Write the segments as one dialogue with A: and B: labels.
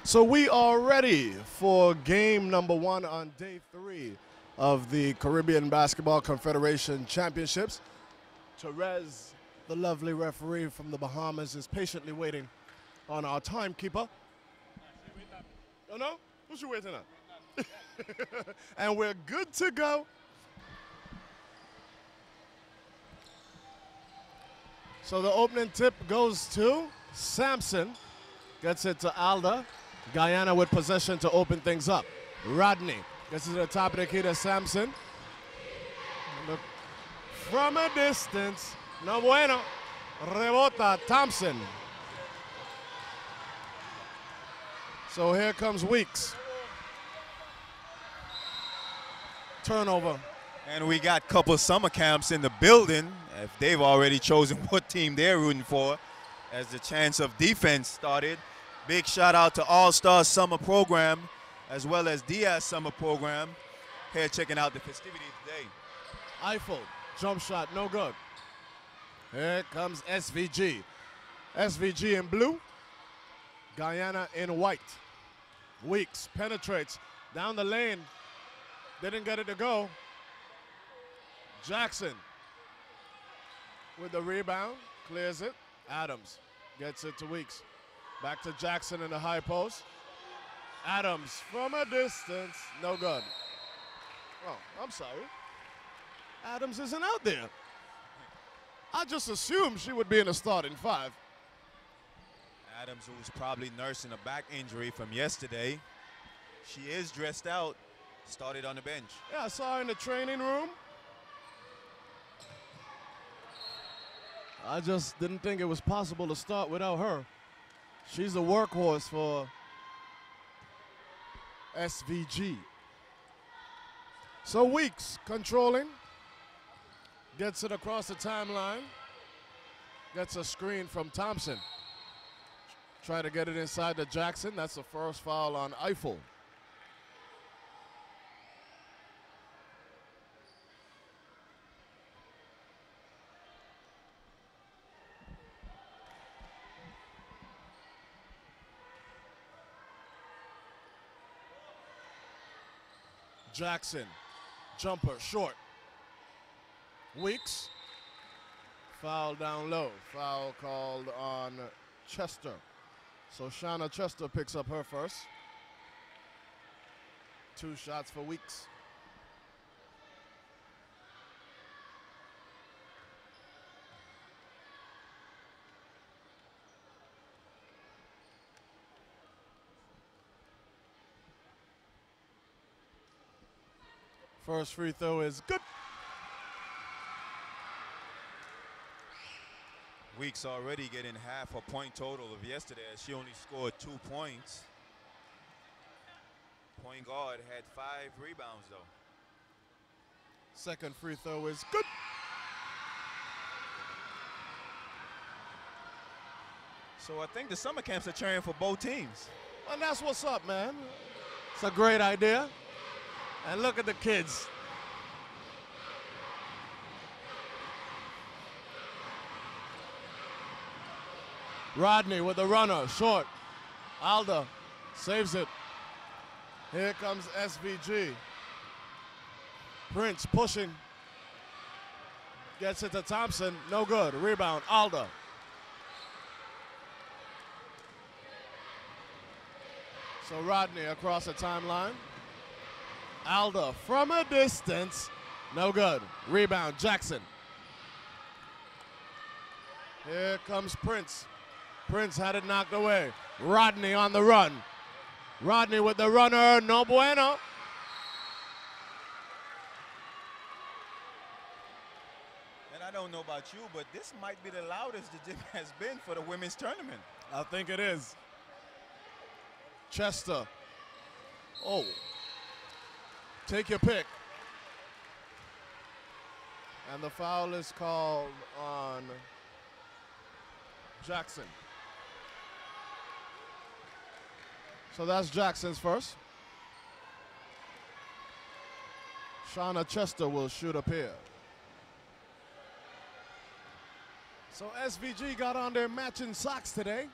A: So we are ready for game number 1 on day 3 of the Caribbean Basketball Confederation Championships. Therese, the lovely referee from the Bahamas, is patiently waiting on our timekeeper. Oh no? Who's you waiting on? And we're good to go. So the opening tip goes to Sampson. Gets it to Alda. Guyana with possession to open things up. Rodney gets it to the top of the key to Sampson. Look from a distance. No bueno. Rebota Thompson. So here comes Weeks. Turnover.
B: And we got a couple summer camps in the building. If they've already chosen what team they're rooting for, as the chance of defense started. Big shout out to All-Star Summer Program, as well as Diaz Summer Program. Here checking out the festivities today.
A: Eiffel, jump shot, no good. Here comes SVG. SVG in blue, Guyana in white. Weeks penetrates down the lane. Didn't get it to go. Jackson with the rebound, clears it. Adams gets it to Weeks. Back to Jackson in the high post. Adams from a distance, no good. Oh, I'm sorry. Adams isn't out there. I just assumed she would be in the starting 5.
B: Adams, who's probably nursing a back injury from yesterday. She is dressed out, started on the bench.
A: Yeah, I saw her in the training room. I just didn't think it was possible to start without her. She's the workhorse for SVG. So Weeks controlling. Gets it across the timeline. Gets a screen from Thompson. Try to get it inside to Jackson. That's the first foul on Eiffel. Jackson, jumper, short. Weeks, foul down low. Foul called on Chester. So Shauna Chester picks up her first. 2 shots for Weeks. First free throw is good.
B: Weeks already getting half a point total of yesterday, as she only scored 2 points. Point guard had 5 rebounds, though.
A: Second free throw is good.
B: So I think the summer camps are cheering for both teams.
A: And that's what's up, man. It's a great idea. And look at the kids. Rodney with the runner, short. Alda saves it. Here comes SVG. Prince pushing. Gets it to Thompson, no good. Rebound, Alda. So Rodney across the timeline. Alda from a distance, no good. Rebound, Jackson. Here comes Prince. Prince had it knocked away. Rodney on the run. Rodney with the runner, no bueno.
B: And I don't know about you, but this might be the loudest the gym has been for the women's tournament.
A: I think it is. Chester. Oh. Take your pick. And the foul is called on Jackson. So that's Jackson's first. Shauna Chester will shoot up here. So SVG got on their matching socks today.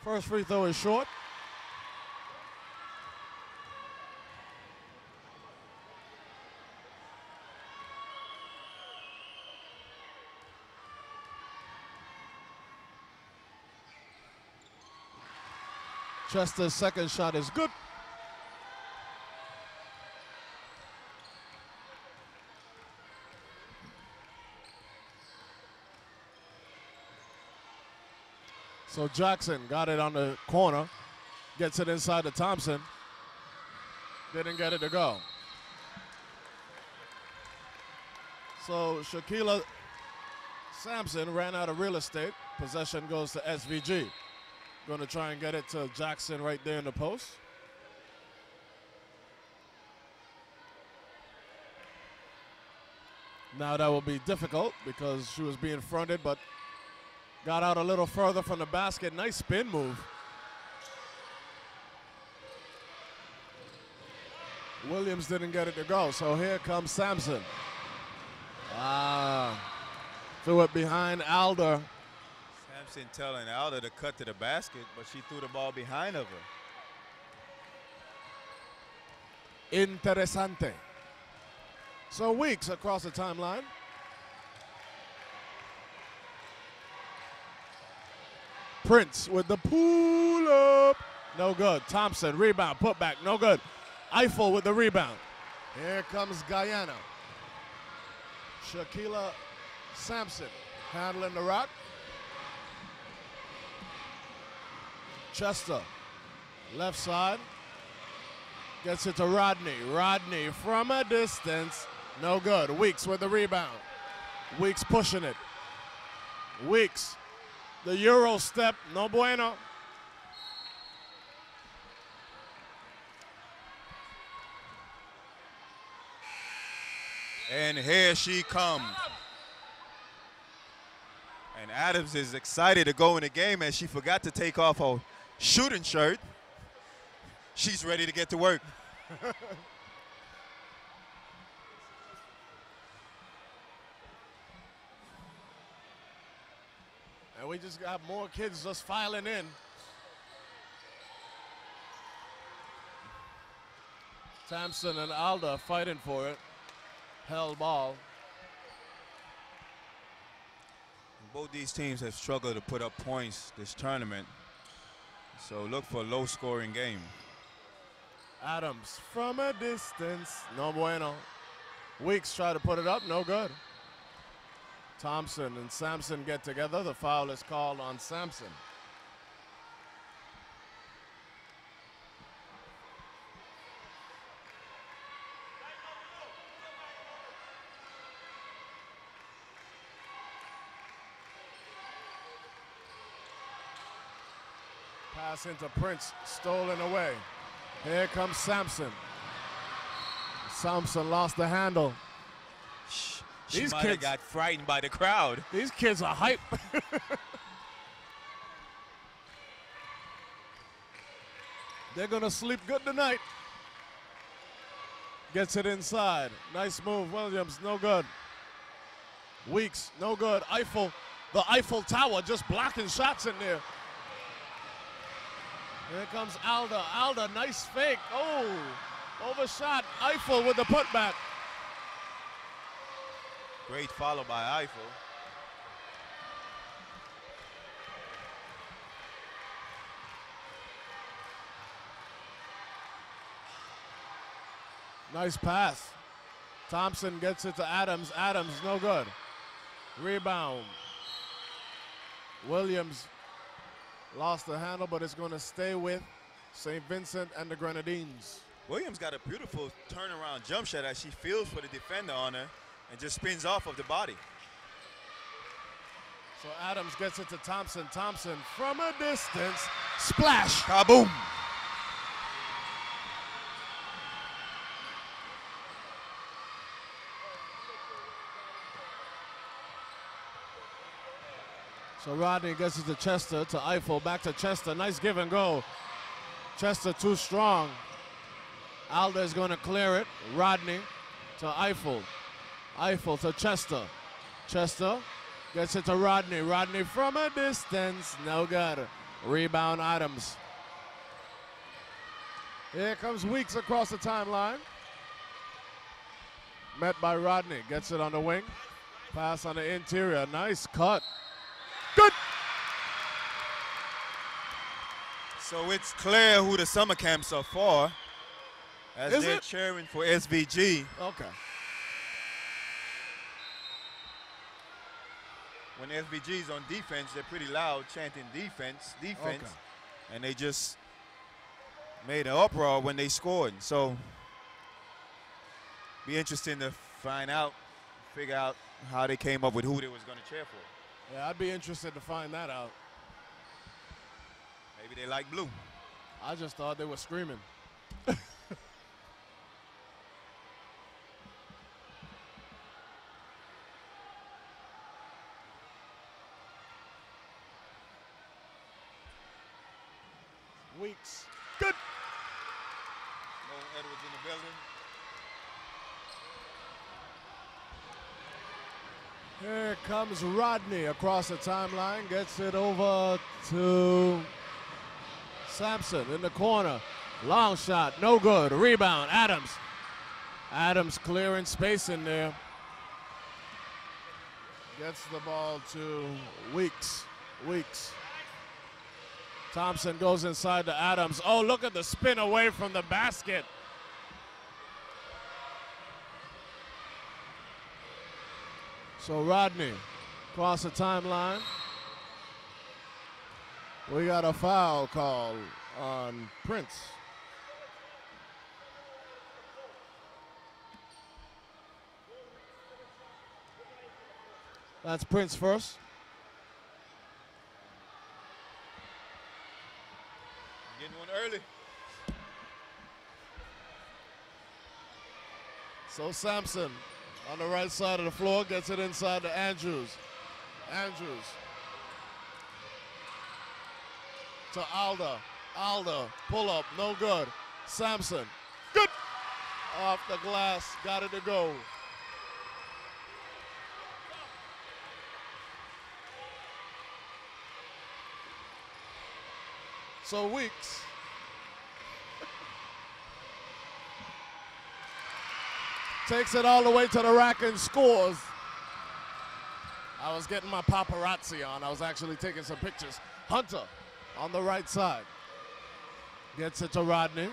A: First free throw is short. Chester's second shot is good. So Jackson got it on the corner, gets it inside to Thompson. Didn't get it to go. So Shaquilla Sampson ran out of real estate. Possession goes to SVG. Going to try and get it to Jackson right there in the post. Now that will be difficult because she was being fronted, but got out a little further from the basket. Nice spin move. Williams didn't get it to go, so here comes Sampson. Threw it behind Alder.
B: Sampson telling Alder to cut to the basket, but she threw the ball behind of her.
A: Interesante. So Weeks across the timeline. Prince with the pull up. No good. Thompson, rebound, put back, no good. Eiffel with the rebound. Here comes Guyana. Shaquilla Sampson handling the rock. Chester, left side. Gets it to Rodney. Rodney from a distance. No good. Weeks with the rebound. Weeks pushing it. Weeks. The Euro step. No bueno.
B: And here she comes. And Adams is excited to go in the game as she forgot to take off her shooting shirt. She's ready to get to work.
A: And we just got more kids just filing in. Thompson and Alda fighting for it. Held ball.
B: Both these teams have struggled to put up points this tournament. So look for a low-scoring game.
A: Adams from a distance. No bueno. Weeks try to put it up. No good. Thompson and Sampson get together. The foul is called on Sampson. Pass into Prince, stolen away. Here comes Sampson. Sampson lost the handle.
B: She might have got frightened by the crowd.
A: These kids are hype. They're gonna sleep good tonight. Gets it inside. Nice move, Williams, no good. Weeks, no good. Eiffel, the Eiffel Tower just blocking shots in there. Here comes Alda. Alda, nice fake. Oh, overshot. Eiffel with the putback.
B: Great follow by Eiffel.
A: Nice pass. Thompson gets it to Adams. Adams, no good. Rebound. Williams lost the handle, but it's going to stay with St. Vincent and the Grenadines.
B: Williams got a beautiful turnaround jump shot as she feels for the defender on her and just spins off of the body.
A: So Adams gets it to Thompson. Thompson from a distance. Splash.
B: Kaboom.
A: So Rodney gets it to Chester, to Eiffel, back to Chester. Nice give and go. Chester too strong. Alda is going to clear it. Rodney to Eiffel. Eiffel to Chester. Chester gets it to Rodney. Rodney from a distance. No good. Rebound Adams. Here comes Weeks across the timeline. Met by Rodney. Gets it on the wing. Pass on the interior. Nice cut. Good.
B: So it's clear who the summer camps are for, as they're cheering for SVG.
A: Okay.
B: When SVG's on defense, they're pretty loud, chanting defense, defense. Okay. And they just made an uproar when they scored. So be interesting to find out, figure out how they came up with who they was going to cheer for.
A: Yeah, I'd be interested to find that out.
B: Maybe they like blue.
A: I just thought they were screaming. Weeks. Good.
B: No Edwards in the building.
A: Here comes Rodney across the timeline. Gets it over to Sampson in the corner. Long shot, no good. Rebound, Adams. Adams clearing space in there. Gets the ball to Weeks. Weeks. Thompson goes inside to Adams. Oh, look at the spin away from the basket. So Rodney across the timeline. We got a foul call on Prince. That's Prince first.
B: Getting one early.
A: So Sampson on the right side of the floor gets it inside to Andrews. Andrews to Alda. Alda, pull up, no good. Sampson, good. Off the glass, got it to go. So Weeks. Takes it all the way to the rack and scores. I was getting my paparazzi on. I was actually taking some pictures. Hunter on the right side. Gets it to Rodney.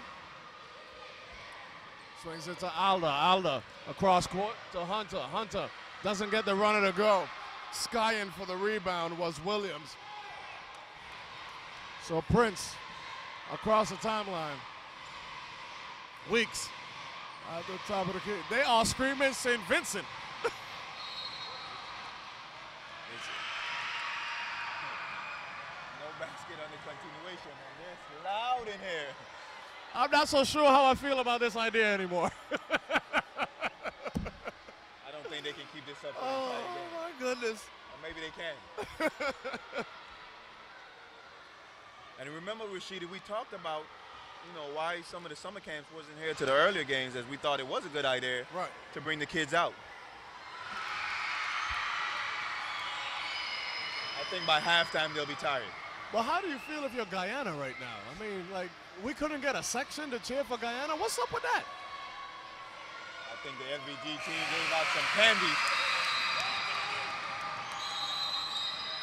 A: Swings it to Alda. Alda across court to Hunter. Hunter doesn't get the runner to go. Skying for the rebound was Williams. So Prince across the timeline. Weeks at the top of the key. They are screaming St. Vincent.
B: No basket on the continuation, and it's loud in here.
A: I'm not so sure how I feel about this idea anymore.
B: I don't think they can keep this up for the entire game.
A: Oh my goodness.
B: Or maybe they can. And remember, Rashida, we talked about, why some of the summer camps wasn't here to the earlier games, as we thought it was a good idea to bring the kids out. I think by halftime they'll be tired.
A: Well, how do you feel if you're Guyana right now? I mean, we couldn't get a section to cheer for Guyana. What's up with that?
B: I think the FVG team gave out some candy.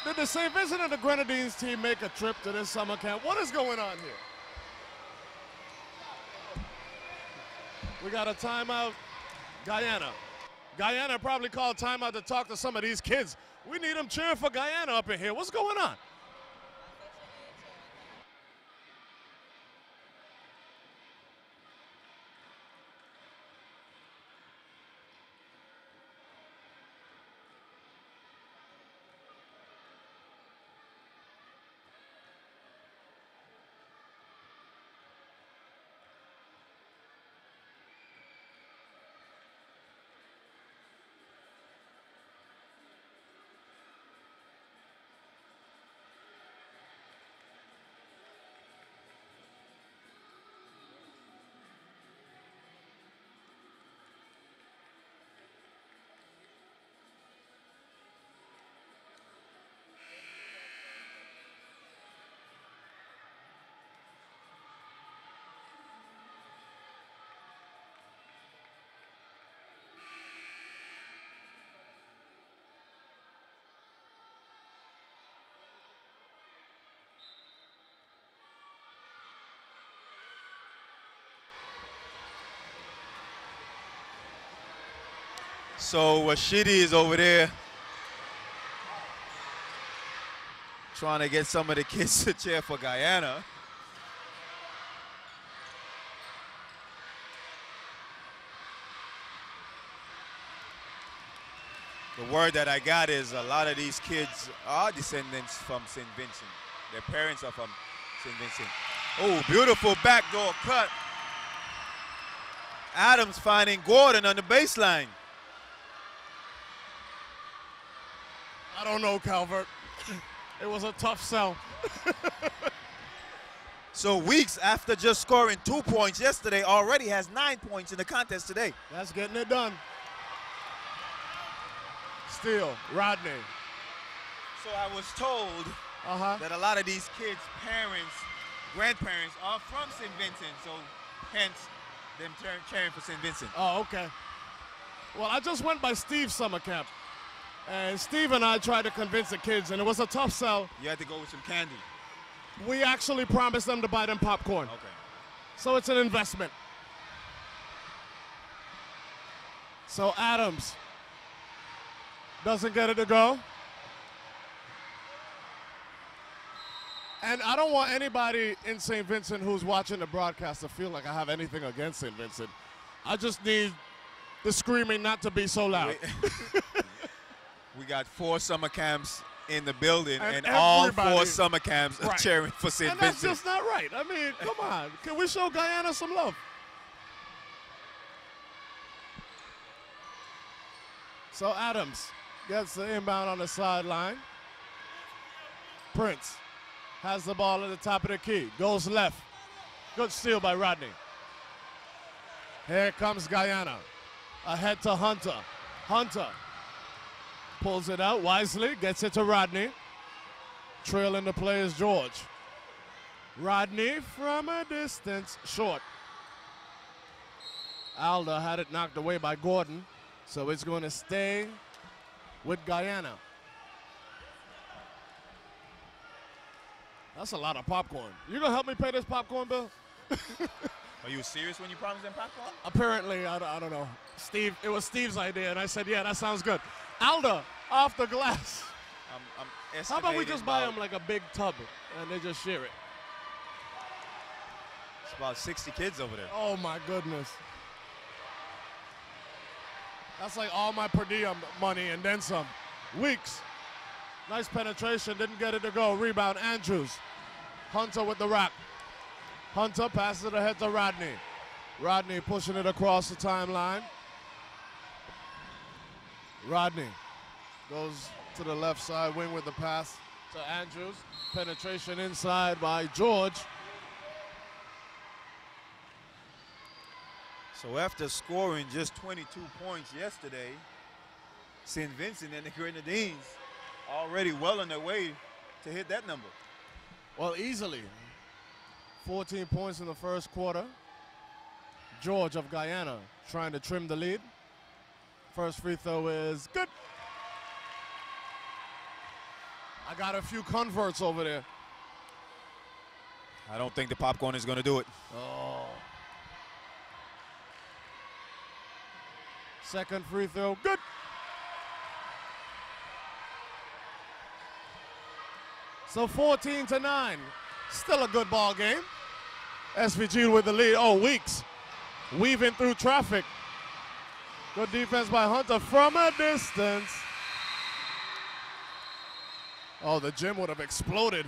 A: Did the St. Vincent and the Grenadines team make a trip to this summer camp? What is going on here? We got a timeout. Guyana. Guyana probably called timeout to talk to some of these kids. We need them cheering for Guyana up in here. What's going on?
B: So Washidi is over there trying to get some of the kids to cheer for Guyana. The word that I got is a lot of these kids are descendants from St. Vincent. Their parents are from St. Vincent. Oh, beautiful backdoor cut. Adams finding Gordon on the baseline.
A: I don't know, Calvert. It was a tough sell.
B: So Weeks, after just scoring 2 points yesterday, already has 9 points in the contest today.
A: That's getting it done. Steal, Rodney.
B: So I was told that a lot of these kids' parents, grandparents are from St. Vincent, so hence them cheering for St. Vincent.
A: Oh, okay. Well, I just went by Steve's summer camp. And Steve and I tried to convince the kids, and it was a tough sell.
B: You had to go with some candy.
A: We actually promised them to buy them popcorn.
B: Okay.
A: So it's an investment. So Adams doesn't get it to go. And I don't want anybody in St. Vincent who's watching the broadcast to feel like I have anything against St. Vincent. I just need the screaming not to be so loud.
B: We got 4 summer camps in the building, and
A: everybody,
B: all 4 summer camps are cheering for St.
A: And
B: Vincent.
A: that's just not right. I mean, come on. Can we show Guyana some love? So Adams gets the inbound on the sideline. Prince has the ball at the top of the key. Goes left. Good steal by Rodney. Here comes Guyana. Ahead to Hunter. Hunter pulls it out wisely, gets it to Rodney. Trailing the play is George. Rodney from a distance, short. Alda had it knocked away by Gordon, so it's going to stay with Guyana. That's a lot of popcorn. You gonna help me pay this popcorn bill?
B: Are you serious when you promised them popcorn?
A: Apparently, I don't know. Steve, it was Steve's idea, and I said, yeah, that sounds good. Alda, off the glass.
B: I'm
A: How about we just buy them like a big tub, and they just share it?
B: It's about 60 kids over there.
A: Oh, my goodness. That's like all my per diem money and then some. Weeks. Nice penetration, didn't get it to go. Rebound, Andrews. Hunter with the rock. Hunter passes it ahead to Rodney. Rodney pushing it across the timeline. Rodney goes to the left side, wing with the pass to Andrews. Penetration inside by George.
B: So after scoring just 22 points yesterday, St. Vincent and the Grenadines already well on their way to hit that number.
A: Well, easily. 14 points in the first quarter. George of Guyana trying to trim the lead. First free throw is good. I got a few converts over there.
B: I don't think the popcorn is going to do it.
A: Oh. Second free throw, good. So 14-9, still a good ball game. SVG with the lead. Oh, Weeks weaving through traffic. Good defense by Hunter from a distance. Oh, the gym would have exploded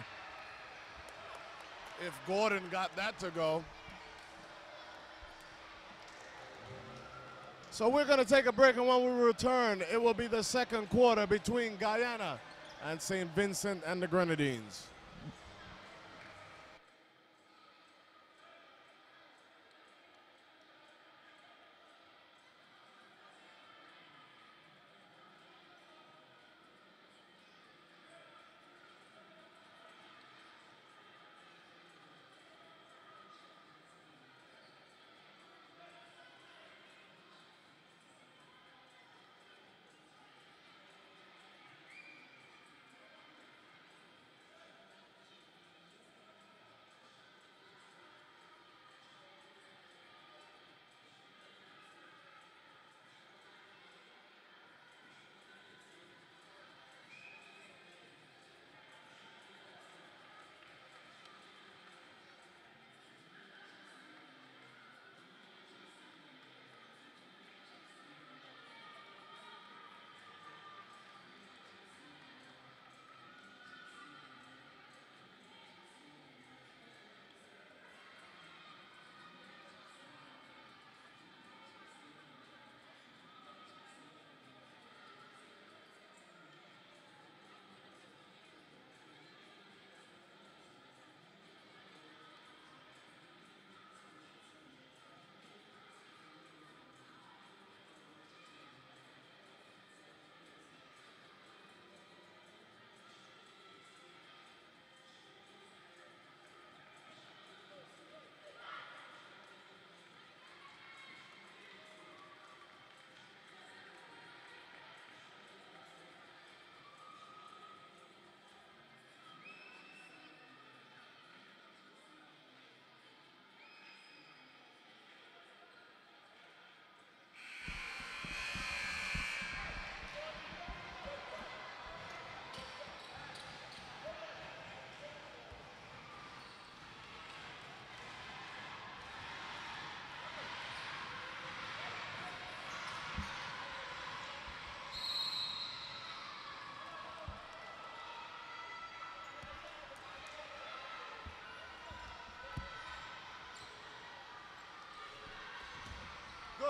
A: if Gordon got that to go. So we're going to take a break, and when we return, it will be the second quarter between Guyana and St. Vincent and the Grenadines.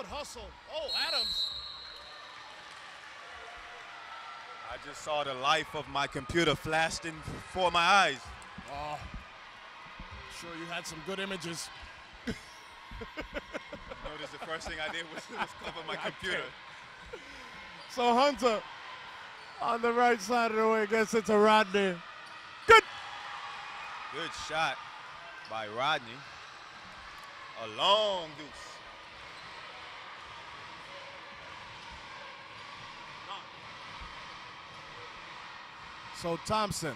A: Good hustle. Oh, Adams.
B: I just saw the life of my computer flashed in before my eyes.
A: Oh, sure you had some good images.
B: Notice the first thing I did was cover my computer.
A: So Hunter on the right side of the way gets it to Rodney. Good.
B: Good shot by Rodney. A long deuce.
A: So Thompson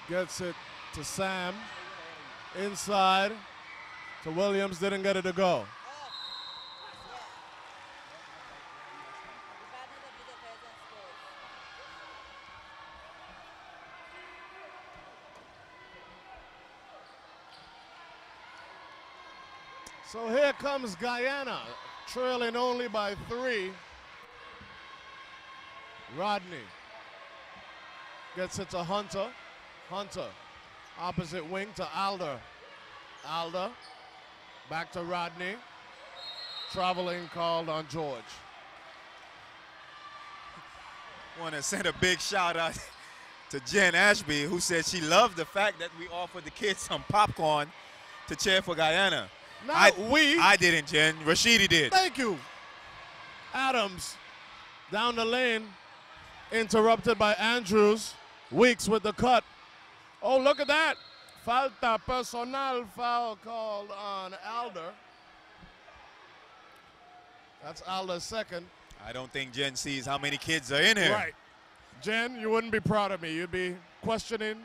A: gets it to Sam. Inside to Williams, didn't get it to go. So here comes Guyana, trailing only by 3. Rodney gets it to Hunter. Hunter, opposite wing to Alder. Alder, back to Rodney. Traveling called on George.
B: Want to send a big shout out to Jen Ashby, who said she loved the fact that we offered the kids some popcorn to cheer for Guyana.
A: Now
B: I didn't, Jen. Rashidi did.
A: Thank you. Adams down the lane, interrupted by Andrews. Weeks with the cut. Oh, look at that. Falta personal foul called on Alder. That's Alder's second.
B: I don't think Jen sees how many kids are in here.
A: Right. Jen, you wouldn't be proud of me. You'd be questioning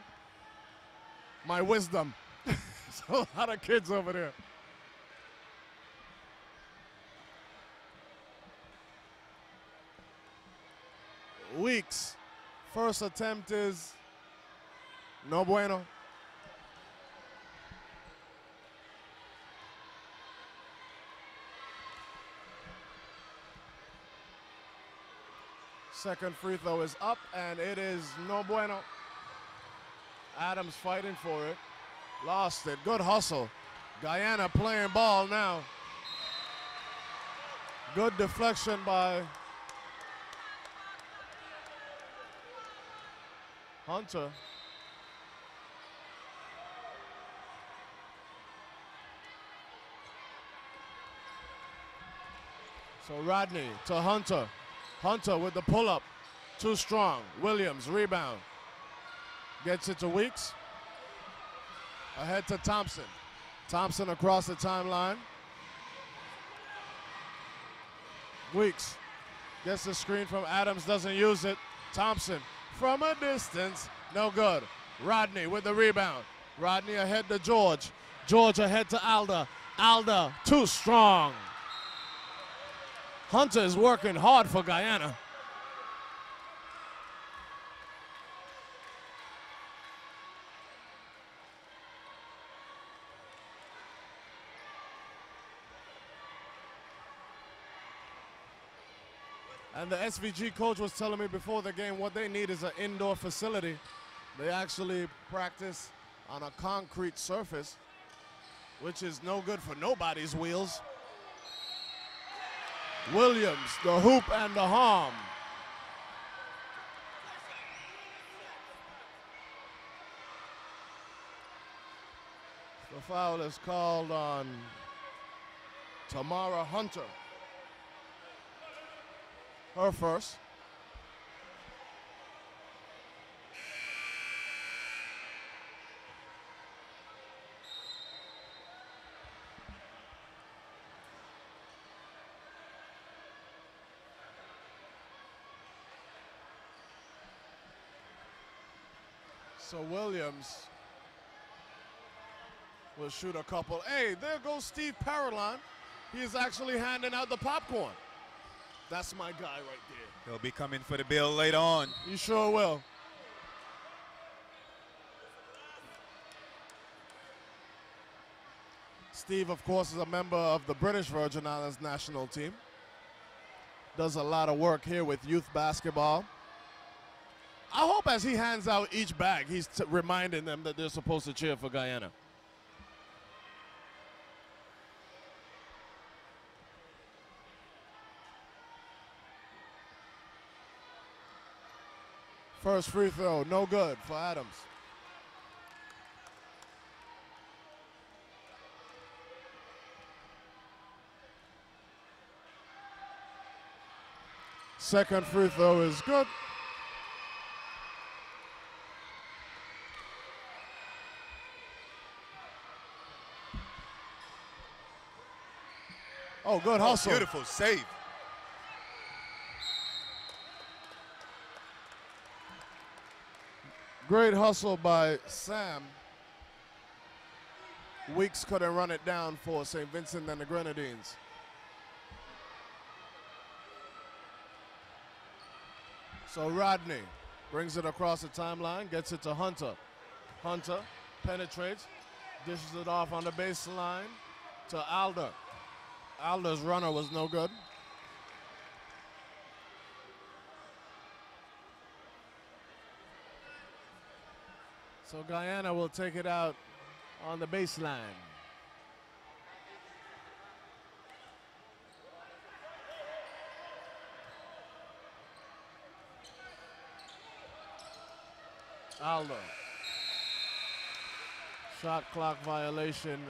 A: my wisdom. So a lot of kids over there. Weeks. First attempt is no bueno. Second free throw is up, and it is no bueno. Adams fighting for it. Lost it. Good hustle. Guyana playing ball now. Good deflection by Hunter. So Rodney to Hunter. Hunter with the pull-up. Too strong. Williams, rebound. Gets it to Weeks. Ahead to Thompson. Thompson across the timeline. Weeks gets the screen from Adams, doesn't use it. Thompson from a distance, no good. Rodney with the rebound. Rodney ahead to George. George ahead to Alder. Alder too strong. Hunter is working hard for Guyana. And the SVG coach was telling me before the game what they need is an indoor facility. They actually practice on a concrete surface, which is no good for nobody's wheels. Williams, the hoop and the harm. The foul is called on Tamara Hunter. Her first. So Williams will shoot a couple. Hey, there goes Steve Parolin. He's actually handing out the popcorn. That's my guy right there.
B: He'll be coming for the bill later on.
A: You sure will. Steve, of course, is a member of the British Virgin Islands national team. Does a lot of work here with youth basketball. I hope as he hands out each bag, he's reminding them that they're supposed to cheer for Guyana. First free throw, no good for Adams. Second free throw is good. Oh, good hustle.
B: Beautiful save.
A: Great hustle by Sam. Weeks couldn't run it down for St. Vincent and the Grenadines. So Rodney brings it across the timeline, gets it to Hunter. Hunter penetrates, dishes it off on the baseline to Alder. Alder's runner was no good. So Guyana will take it out on the baseline. Alder. Shot clock violation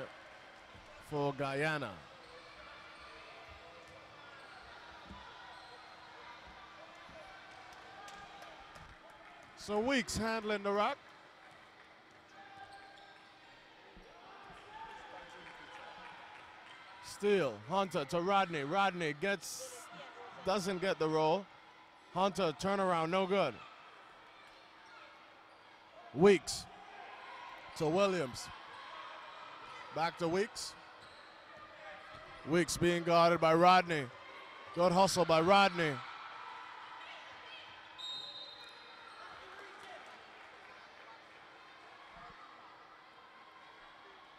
A: for Guyana. So Weeks handling the rock. Steal, Hunter to Rodney. Rodney doesn't get the roll. Hunter, turnaround, no good. Weeks to Williams. Back to Weeks. Weeks being guarded by Rodney. Good hustle by Rodney.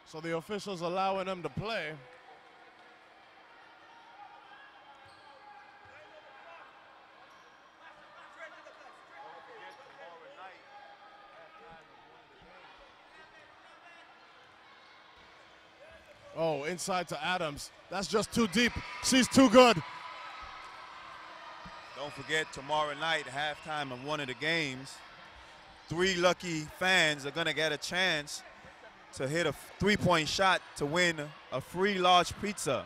A: So the officials allowing him to play. Oh, inside to Adams. That's just too deep. She's too good.
B: Don't forget, tomorrow night, halftime of one of the games, 3 lucky fans are going to get a chance to hit a three-point shot to win a free large pizza.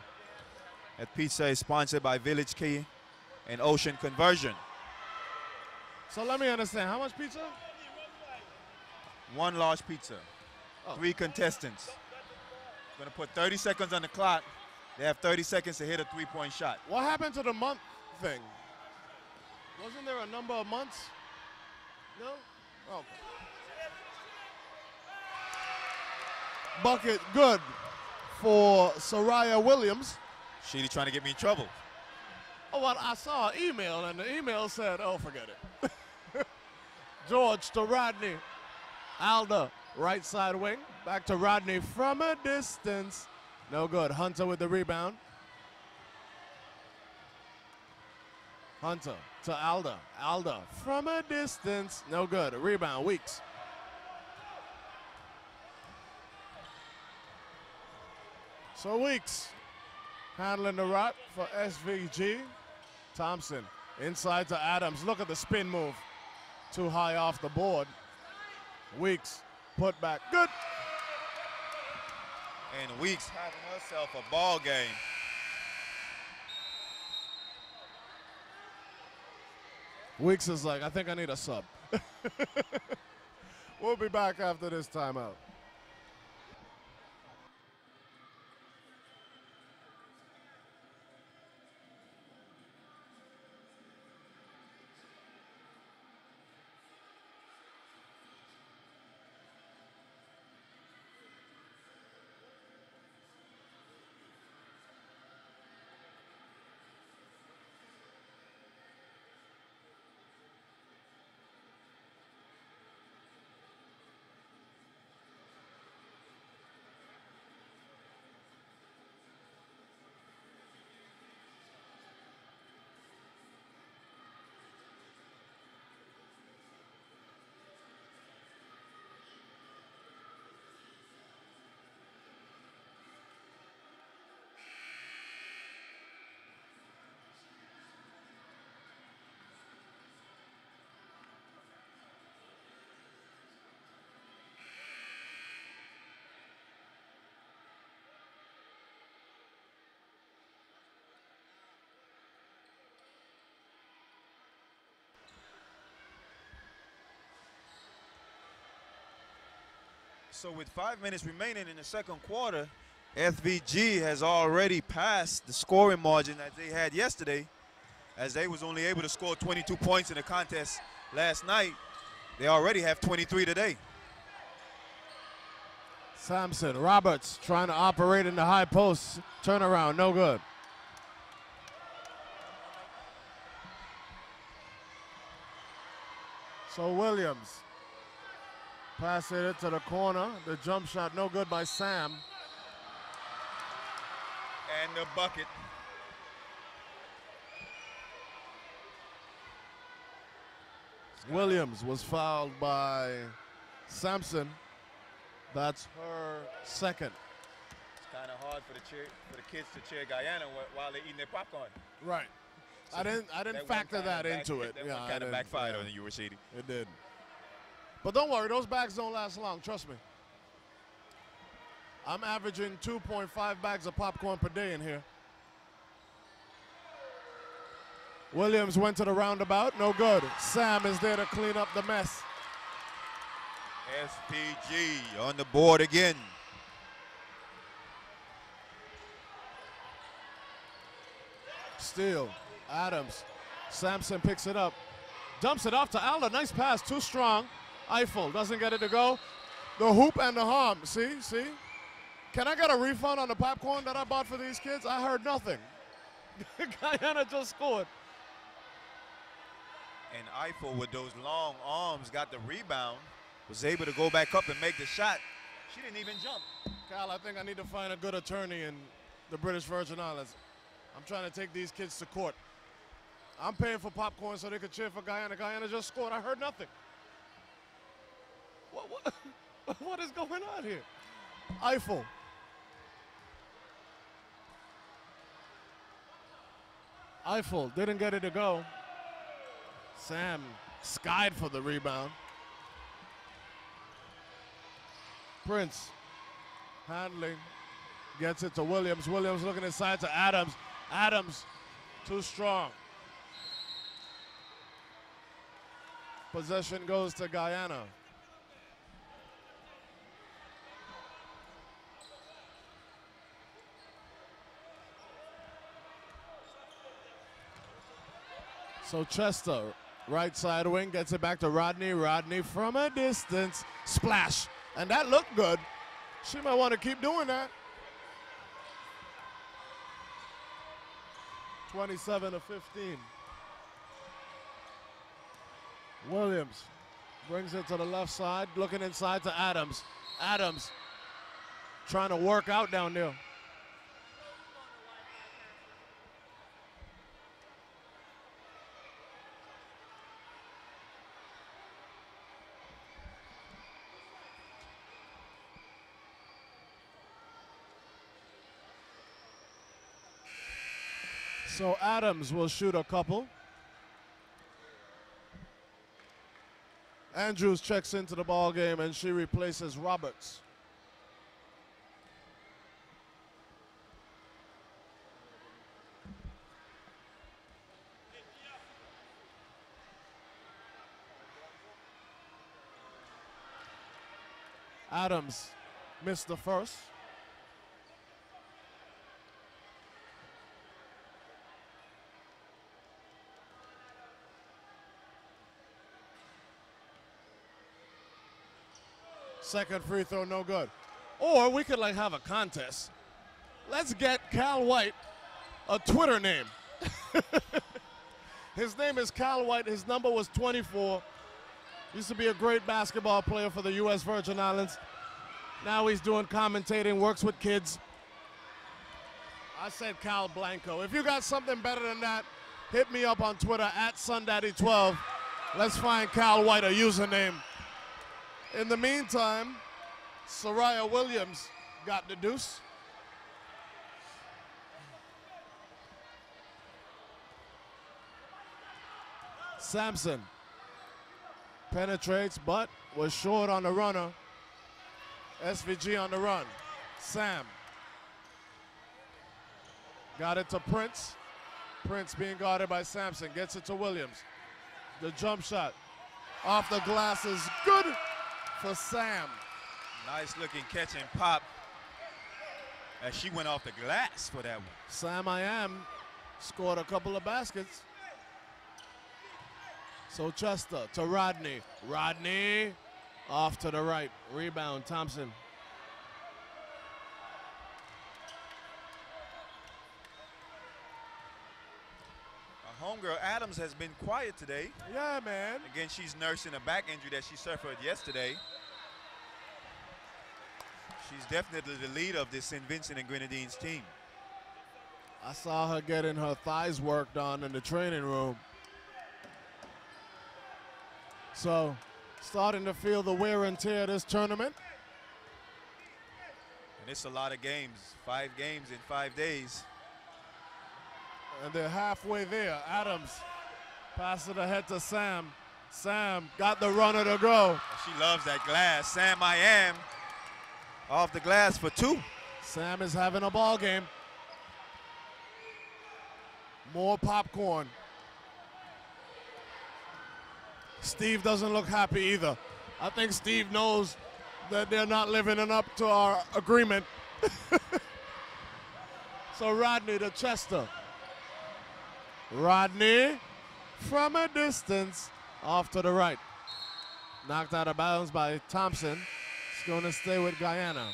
B: That pizza is sponsored by Village Key and Ocean Conversion.
A: So let me understand, how much pizza?
B: 1 large pizza. 3 contestants. Going to put 30 seconds on the clock. They have 30 seconds to hit a three-point shot.
A: What happened to the month thing? Wasn't there a number of months? No? Okay. Bucket good for Soraya Williams.
B: Sheedy trying to get me in trouble.
A: Oh, well, I saw an email, and the email said, oh, forget it. George to Rodney. Alder, right side wing. Back to Rodney from a distance. No good. Hunter with the rebound. Hunter to Alder. Alder from a distance. No good. Rebound. Weeks. So Weeks handling the rock for SVG. Thompson inside to Adams. Look at the spin move. Too high off the board. Weeks put back. Good.
B: And Weeks having herself a ball game.
A: Weeks is like, I think I need a sub. We'll be back after this timeout.
B: So with 5 minutes remaining in the second quarter, FVG has already passed the scoring margin that they had yesterday, as they was only able to score 22 points in the contest last night. They already have 23 today.
A: Sampson, Roberts trying to operate in the high post. Turnaround, no good. So Williams passing it to the corner. The jump shot no good by Sam.
B: And the bucket.
A: Williams was fouled by Sampson. That's her second.
B: It's kind of hard for the kids to cheer Guyana while they're eating their popcorn.
A: Right. So I didn't factor that into it.
B: That kind of backfired on you, Rashidi.
A: It did. But don't worry, those bags don't last long. Trust me. I'm averaging 2.5 bags of popcorn per day in here. Williams went to the roundabout, no good. Sam is there to clean up the mess.
B: SPG on the board again.
A: Steal, Adams. Sampson picks it up. Dumps it off to Alda. Nice pass, too strong. Eiffel doesn't get it to go. The hoop and the harm. See? Can I get a refund on the popcorn that I bought for these kids? I heard nothing. Guyana just scored.
B: And Eiffel, with those long arms, got the rebound, was able to go back up and make the shot. She didn't even jump.
A: Kyle, I think I need to find a good attorney in the British Virgin Islands. I'm trying to take these kids to court. I'm paying for popcorn so they could cheer for Guyana. Guyana just scored. I heard nothing. What is going on here? Eiffel. Eiffel didn't get it to go. Sam skied for the rebound. Prince handling, gets it to Williams. Williams looking inside to Adams. Adams too strong. Possession goes to Guyana. So Chester, right side wing, gets it back to Rodney. Rodney from a distance, splash. And that looked good. She might want to keep doing that. 27 to 15. Williams brings it to the left side, looking inside to Adams. Adams trying to work out down there. So Adams will shoot a couple. Andrews checks into the ball game and she replaces Roberts. Adams missed the first. Second free throw, no good. Or we could like have a contest. Let's get Cal White a Twitter name. His name is Cal White. His number was 24. Used to be a great basketball player for the U.S. Virgin Islands. Now he's doing commentating, works with kids. I said Cal Blanco. If you got something better than that, hit me up on Twitter at SunDaddy12. Let's find Cal White a username. In the meantime, Soraya Williams got the deuce. Sampson penetrates, but was short on the runner. SVG on the run. Sam got it to Prince. Prince being guarded by Sampson. Gets it to Williams. The jump shot off the glass is good for Sam.
B: Nice looking catch and pop as she went off the glass for that one.
A: Sam I Am scored a couple of baskets. So Chester to Rodney. Rodney off to the right. Rebound, Thompson.
B: Our homegirl Adams has been quiet today.
A: Yeah, man.
B: Again, she's nursing a back injury that she suffered yesterday. She's definitely the leader of this St. Vincent and Grenadines team.
A: I saw her getting her thighs worked on in the training room. So, starting to feel the wear and tear of this tournament.
B: And it's a lot of games, 5 games in 5 days.
A: And they're halfway there. Adams pass it ahead to Sam. Sam got the runner to go.
B: She loves that glass. Sam I Am off the glass for 2.
A: Sam is having a ball game. More popcorn. Steve doesn't look happy either. I think Steve knows that they're not living up to our agreement. So Rodney to Chester. Rodney from a distance off to the right. Knocked out of bounds by Thompson. It's going to stay with Guyana.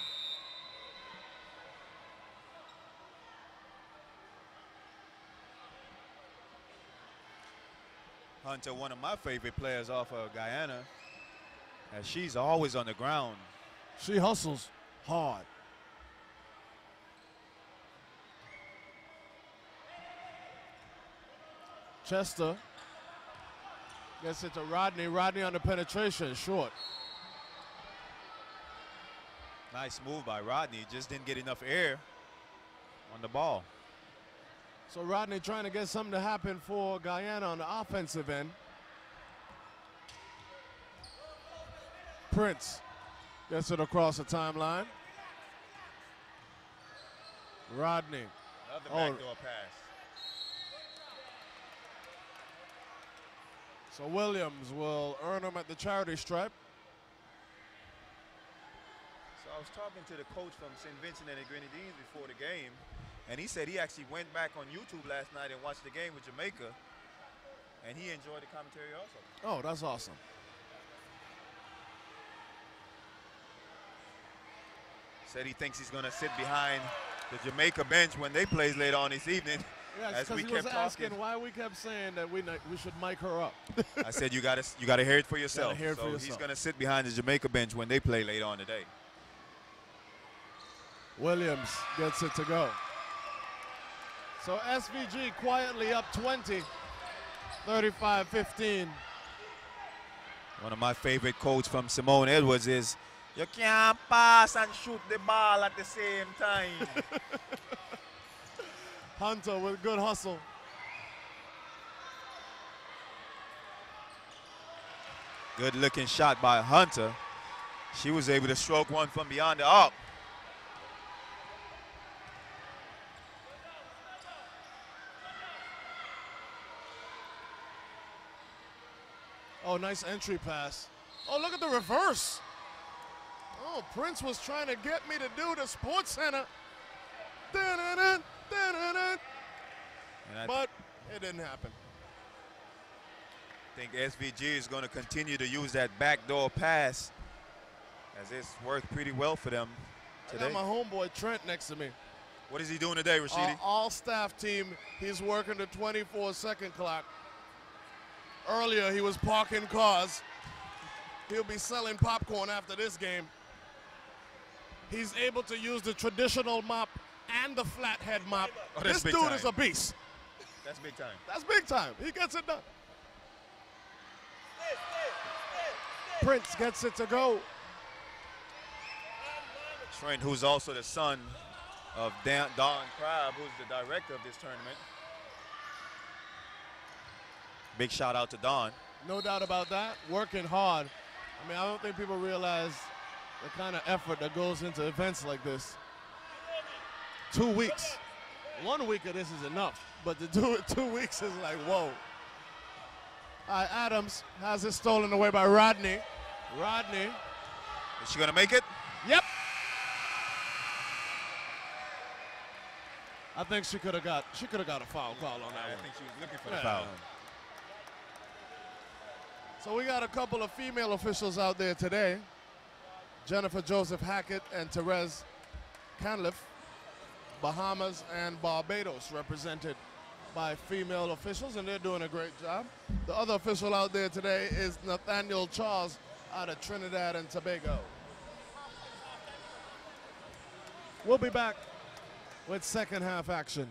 B: Hunter, one of my favorite players off of Guyana, as she's always on the ground.
A: She hustles hard. Chester gets it to Rodney. Rodney on the penetration, short.
B: Nice move by Rodney, just didn't get enough air on the ball.
A: So Rodney trying to get something to happen for Guyana on the offensive end. Prince gets it across the timeline. Rodney.
B: Another backdoor pass.
A: So Williams will earn him at the charity stripe.
B: So I was talking to the coach from St. Vincent and the Grenadines before the game, and he said he actually went back on YouTube last night and watched the game with Jamaica, and he enjoyed the commentary also.
A: Oh, that's awesome.
B: Said he thinks he's going to sit behind the Jamaica bench when they play later on this evening.
A: Yeah,
B: as we
A: he
B: kept
A: was
B: talking.
A: asking why we kept saying that we should mic her up.
B: I said you got to hear it for yourself.
A: Hear it
B: so
A: for
B: he's
A: yourself.
B: going to sit behind the Jamaica bench when they play later on today.
A: Williams gets it to go. So SVG quietly up 20, 35-15.
B: One of my favorite quotes from Simone Edwards is, "You can't pass and shoot the ball at the same time."
A: Hunter with good hustle.
B: Good looking shot by Hunter. She was able to stroke one from beyond the arc.
A: Oh, nice entry pass. Oh, look at the reverse. Oh, Prince was trying to get me to do the Sports Center. Dun-dun-dun, dun-dun-dun. But it didn't happen.
B: I think SVG is going to continue to use that backdoor pass, as it's worked pretty well for them today.
A: I got my homeboy Trent next to me.
B: What is he doing today, Rashidi?
A: All staff team, he's working the 24-second clock. Earlier, he was parking cars. He'll be selling popcorn after this game. He's able to use the traditional mop and the flathead mop.
B: Oh,
A: this dude
B: time.
A: is a beast.
B: That's big time.
A: That's big time. He gets it done. Prince gets it to go.
B: Trent, who's also the son of Don Crabb, who's the director of this tournament. Big shout out to Don.
A: No doubt about that. Working hard. I mean, I don't think people realize the kind of effort that goes into events like this. 2 weeks. 1 week of this is enough, but to do it 2 weeks is like, whoa. All right, Adams has it stolen away by Rodney. Rodney.
B: Is she going to make it?
A: Yep. I think she could have got a foul call on that
B: I
A: one.
B: think she was looking for the foul.
A: So we got a couple of female officials out there today. Jennifer Joseph Hackett and Therese Canliff. Bahamas and Barbados represented by female officials, and they're doing a great job. The other official out there today is Nathaniel Charles out of Trinidad and Tobago. We'll be back with second half action.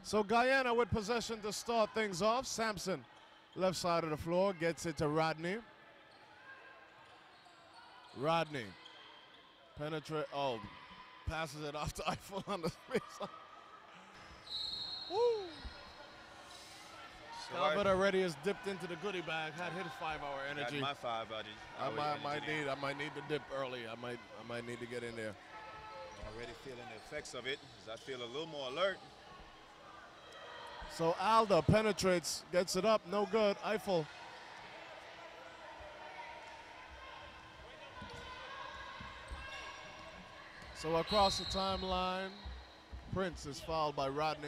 A: So Guyana with possession to start things off. Sampson, left side of the floor, gets it to Rodney. Rodney, penetrate, oh, passes it off to Eiffel on the baseline. Woo!
B: So
A: Calvert already has dipped into the goodie bag, had his 5-hour energy.
B: got my 5 buddy.
A: I might need to dip early. I might need to get in there.
B: Already feeling the effects of it, as I feel a little more alert.
A: So Alda penetrates, gets it up, no good. Eiffel. So across the timeline, Prince is fouled by Rodney.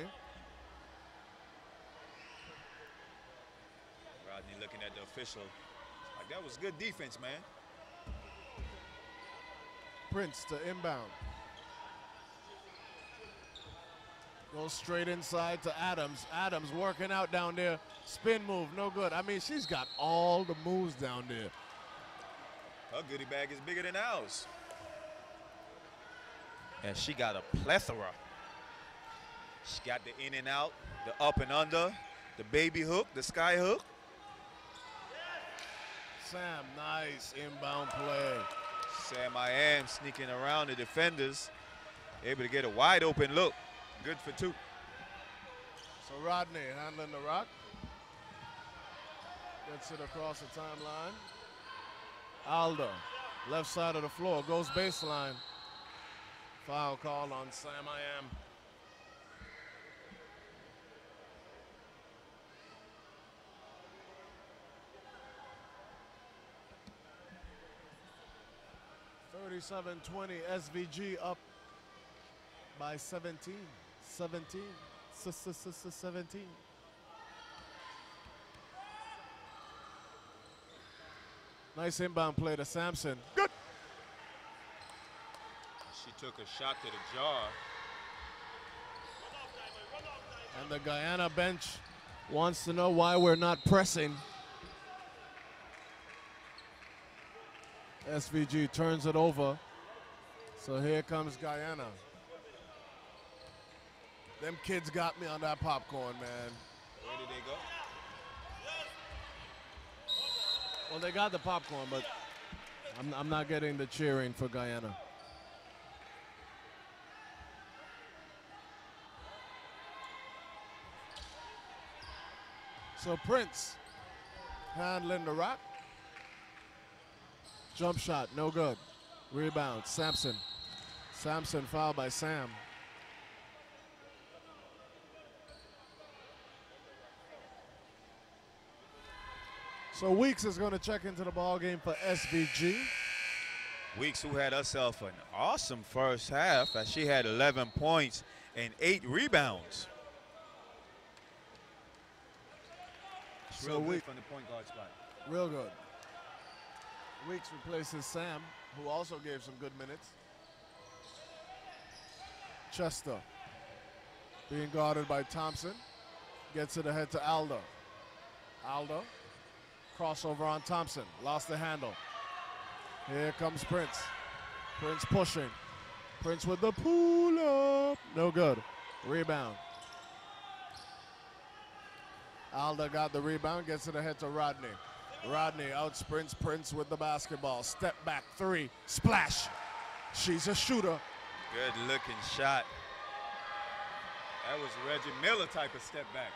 B: Rodney looking at the official. Like, that was good defense, man.
A: Prince to inbound. Goes straight inside to Adams. Adams working out down there. Spin move, no good. I mean, she's got all the moves down there.
B: Her goodie bag is bigger than ours. And she got a plethora. She got the in and out, the up and under, the baby hook, the sky hook.
A: Sam, nice inbound play.
B: Sam I am sneaking around the defenders, able to get a wide open look. Good for 2.
A: So Rodney handling the rock. Gets it across the timeline. Alda, left side of the floor, goes baseline. Foul call on Sam I am. (37-20) SVG up by 17. 17. Nice inbound play to Sampson. Good.
B: She took a shot to the jaw.
A: And the Guyana bench wants to know why we're not pressing. SVG turns it over. So here comes Guyana. Them kids got me on that popcorn, man.
B: Where did they go?
A: Well, they got the popcorn, but I'm not getting the cheering for Guyana. So Prince handling the rock. Jump shot, no good. Rebound, Sampson. Sampson fouled by Sam. So Weeks is going to check into the ball game for SVG.
B: Weeks, who had herself an awesome first half, as she had 11 points and 8 rebounds.
A: So
B: Real good from the point guard spot.
A: Real good. Weeks replaces Sam, who also gave some good minutes. Chester being guarded by Thompson. Gets it ahead to Aldo. Aldo. Crossover on Thompson. Lost the handle. Here comes Prince. Prince pushing. Prince with the pull-up. No good. Rebound. Alda got the rebound. Gets it ahead to Rodney. Rodney outsprints Prince with the basketball. Step back 3. Splash. She's a shooter.
B: Good looking shot. That was Reggie Miller type of step back.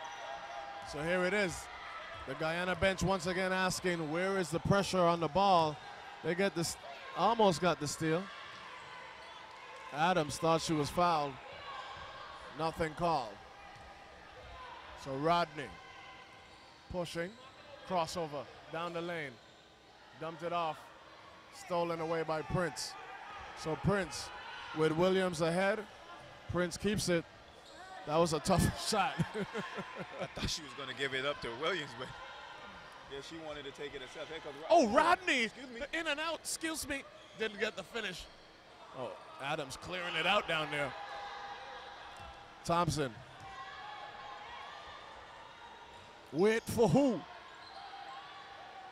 A: So here it is. The Guyana bench once again asking, where is the pressure on the ball? They get this, almost got the steal. Adams thought she was fouled. Nothing called. So Rodney pushing, crossover down the lane. Dumped it off, stolen away by Prince. So Prince with Williams ahead. Prince keeps it. That was a tough shot.
B: I thought she was going to give it up to Williams, but yeah, she wanted to take it herself.
A: Oh, Rodney, the in and out, excuse me. Didn't get the finish. Oh, Adams clearing it out down there. Thompson. Wait for who?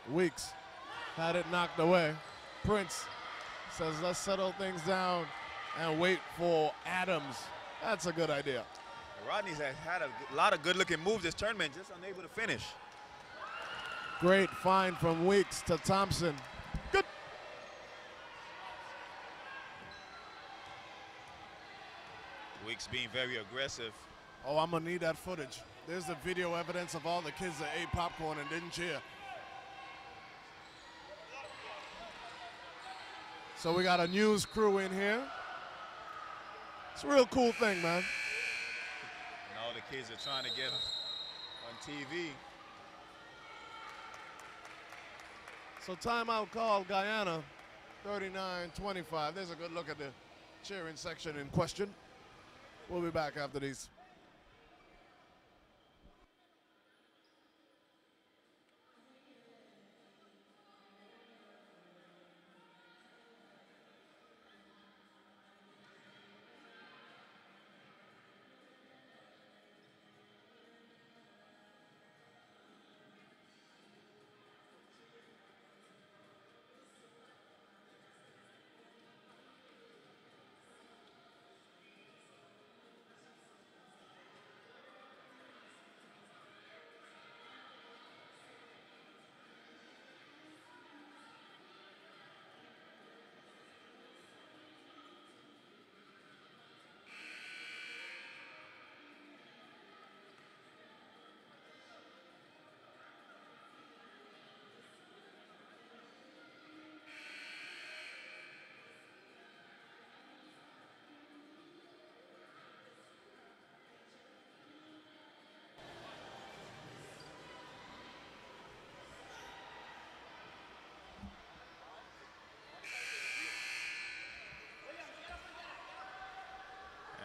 A: Weeks had it knocked away. Prince says, let's settle things down and wait for Adams. That's a good idea.
B: Rodney's has had a lot of good-looking moves this tournament, just unable to finish.
A: Great find from Weeks to Thompson. Good.
B: Weeks being very aggressive.
A: Oh, I'm gonna need that footage. There's the video evidence of all the kids that ate popcorn and didn't cheer. So we got a news crew in here. It's a real cool thing, man.
B: And all the kids are trying to get on TV.
A: So timeout call, Guyana, 39-25. There's a good look at the cheering section in question. We'll be back after these.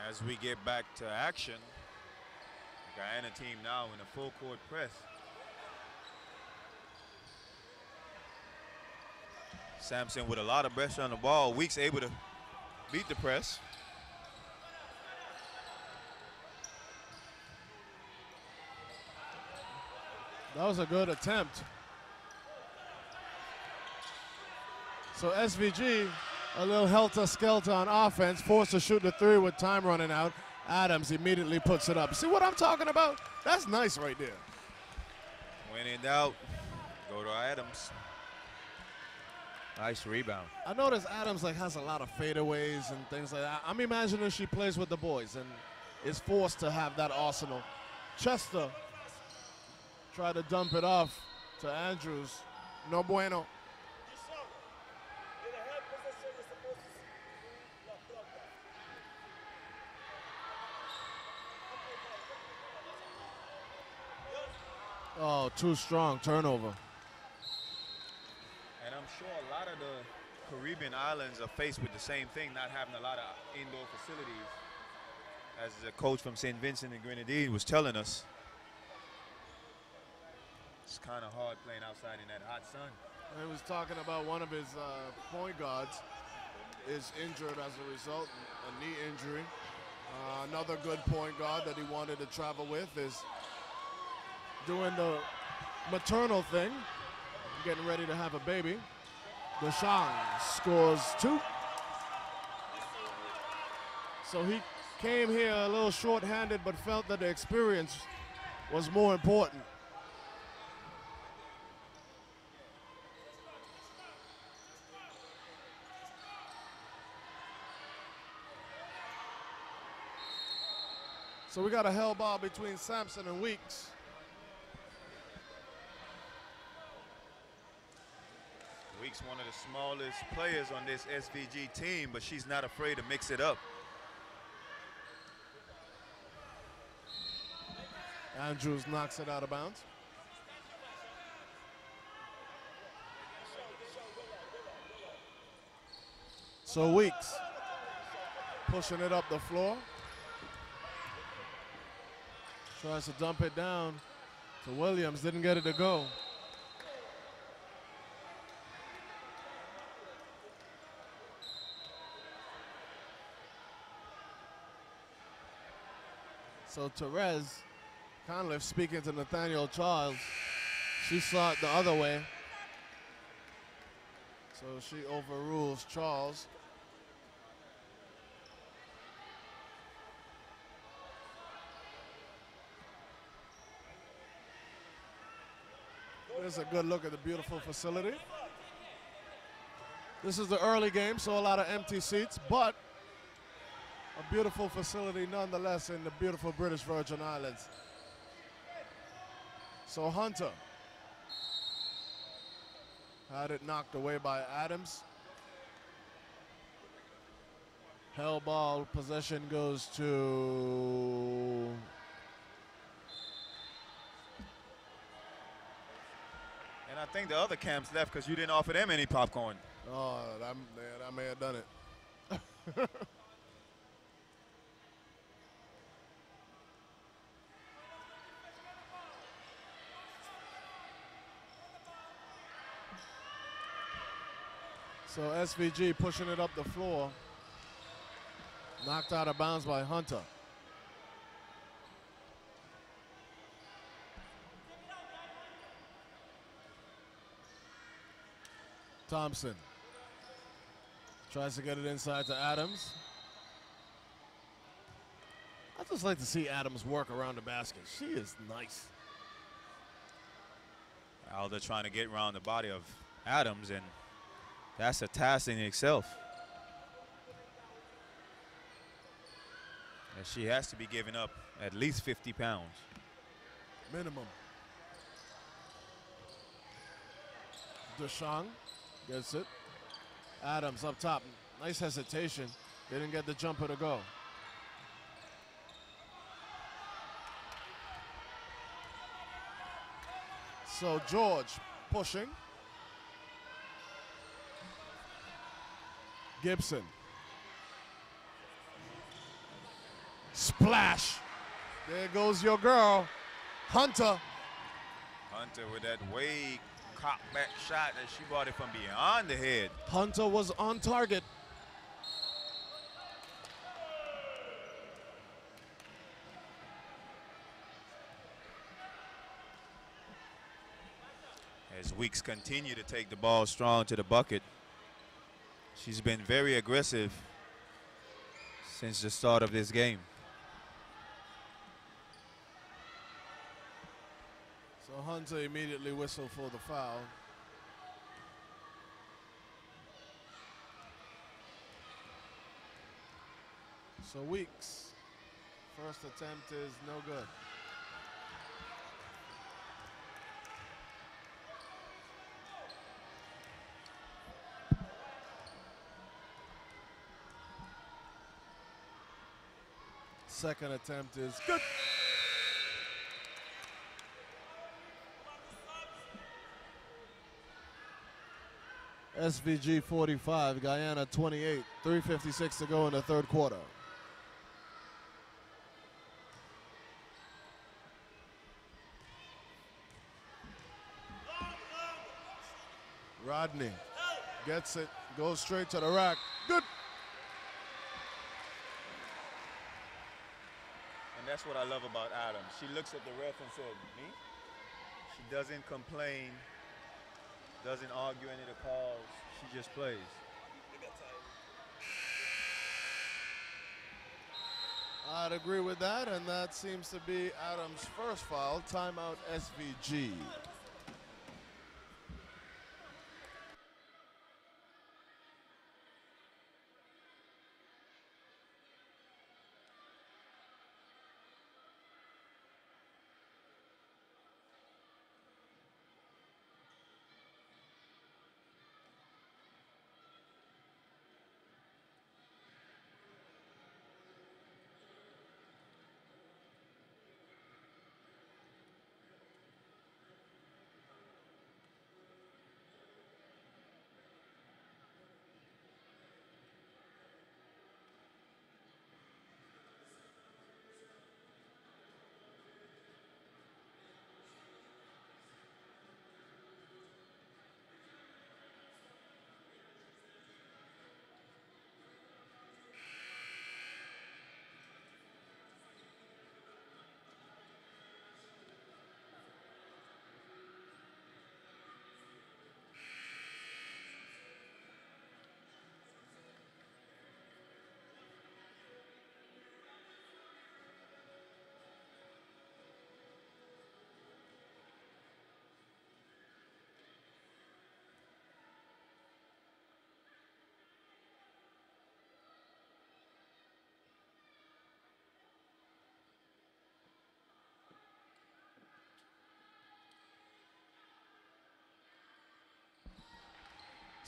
B: As we get back to action, the Guyana team now in a full court press. Sampson with a lot of pressure on the ball. Weeks able to beat the press.
A: That was a good attempt. So SVG, a little helter-skelter on offense, forced to shoot the three with time running out. Adams immediately puts it up. See what I'm talking about? That's nice right there.
B: When in doubt, go to Adams. Nice rebound.
A: I notice Adams has a lot of fadeaways and things like that. I'm imagining she plays with the boys and is forced to have that arsenal. Chester tried to dump it off to Andrews. No bueno. Oh, too strong, turnover.
B: And I'm sure a lot of the Caribbean islands are faced with the same thing, not having a lot of indoor facilities. As the coach from St. Vincent and Grenadines was telling us, it's kind of hard playing outside in that hot sun.
A: He was talking about one of his point guards is injured as a result, a knee injury. Another good point guard that he wanted to travel with is doing the maternal thing, getting ready to have a baby. Deshaun scores 2. So he came here a little short-handed, but felt that the experience was more important. So we got a hell ball between Sampson and Weeks.
B: Weeks one of the smallest players on this SVG team, but she's not afraid to mix it up.
A: Andrews knocks it out of bounds. So Weeks pushing it up the floor. Tries to dump it down to Williams, didn't get it to go. So Therese Conliffe speaking to Nathaniel Charles. She saw it the other way. So she overrules Charles. Here's a good look at the beautiful facility. This is the early game, so a lot of empty seats, but a beautiful facility nonetheless in the beautiful British Virgin Islands. So Hunter had it knocked away by Adams. Hell ball, possession goes to
B: And I think the other camps left because you didn't offer them any popcorn.
A: oh, that may have done it. So SVG pushing it up the floor. Knocked out of bounds by Hunter. Thompson tries to get it inside to Adams. I just like to see Adams work around the basket. She is nice.
B: Alda trying to get around the body of Adams, and that's a task in itself. And she has to be giving up at least 50 pounds.
A: Minimum. Deshang gets it. Adams up top. Nice hesitation. Didn't get the jumper to go. So George pushing. Gibson. Splash. There goes your girl, Hunter.
B: Hunter with that way cock back shot that she brought it from beyond the head.
A: Hunter was on target.
B: As Weeks continue to take the ball strong to the bucket. She's been very aggressive since the start of this game.
A: So Hunter immediately whistled for the foul. So Weeks, first attempt is no good. Second attempt is good. SVG 45, Guyana 28, 3:56 to go in the third quarter. Rodney gets it, goes straight to the rack. Good.
B: And that's what I love about Adams. She looks at the ref and said, me? She doesn't complain, doesn't argue any of the calls. She just plays.
A: I'd agree with that, and that seems to be Adams' first foul. Timeout SVG.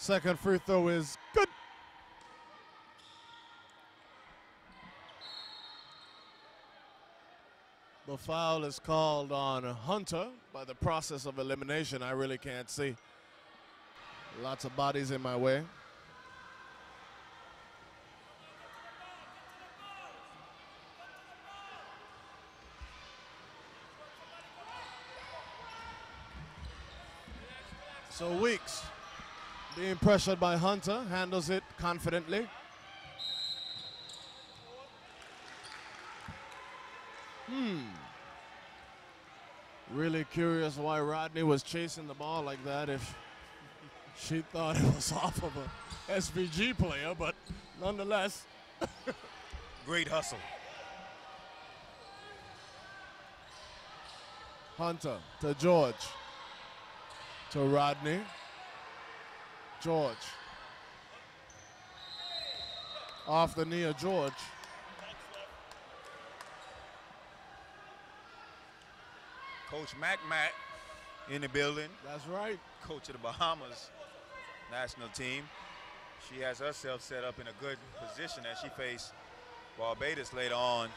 A: Second free throw is good. The foul is called on Hunter by the process of elimination. I really can't see. Lots of bodies in my way. So Weeks, being pressured by Hunter, handles it confidently. Really curious why Rodney was chasing the ball like that if she thought it was off of a SVG player, but nonetheless.
B: Great hustle.
A: Hunter to George. To Rodney. George. Off the knee of George.
B: Coach Mac in the building.
A: That's right.
B: Coach of the Bahamas national team. She has herself set up in a good position as she faces Barbados later on.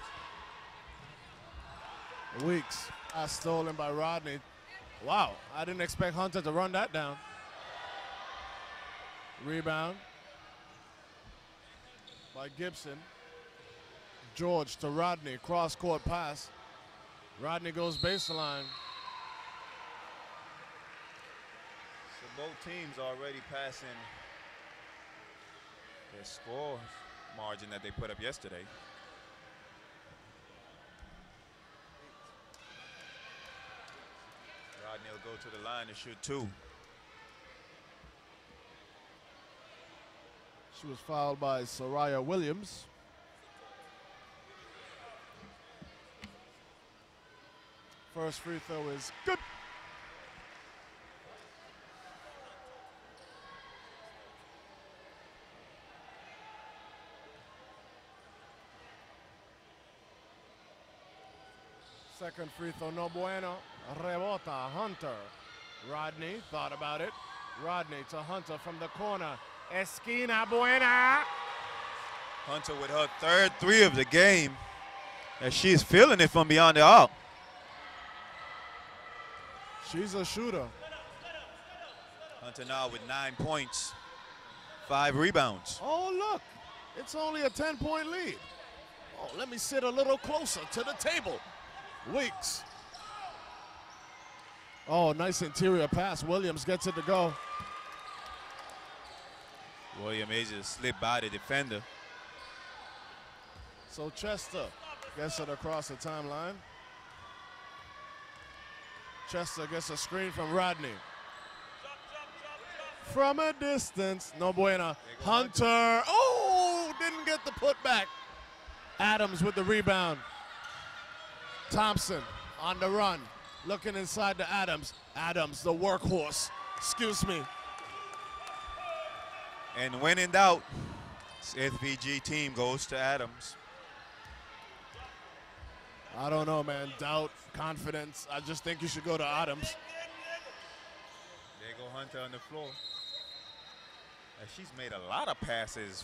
A: Weeks. Stolen by Rodney. Wow, I didn't expect Hunter to run that down. Rebound by Gibson. George to Rodney, cross-court pass. Rodney goes baseline.
B: So both teams already passing their score margin that they put up yesterday. Rodney will go to the line and shoot two.
A: She was fouled by Soraya Williams. First free throw is good. Second free throw, no bueno. Rebota, Hunter. Rodney thought about it. Rodney to Hunter from the corner. Esquina buena.
B: Hunter with her third three of the game, as she's feeling it from beyond the arc.
A: She's a shooter.
B: Hunter now with 9 points, 5 rebounds.
A: Oh, look, it's only a 10-point lead. Oh, let me sit a little closer to the table. Weeks. Oh, nice interior pass. Williams gets it to go.
B: Williams is a slip by the defender.
A: So Chester gets it across the timeline. Chester gets a screen from Rodney. From a distance, no bueno. Hunter, oh, didn't get the putback. Adams with the rebound. Thompson on the run, looking inside to Adams. Adams, the workhorse, excuse me.
B: And when in doubt, SVG team goes to Adams.
A: I don't know, man. Doubt, confidence. I just think you should go to Adams.
B: There go Hunter on the floor. And she's made a lot of passes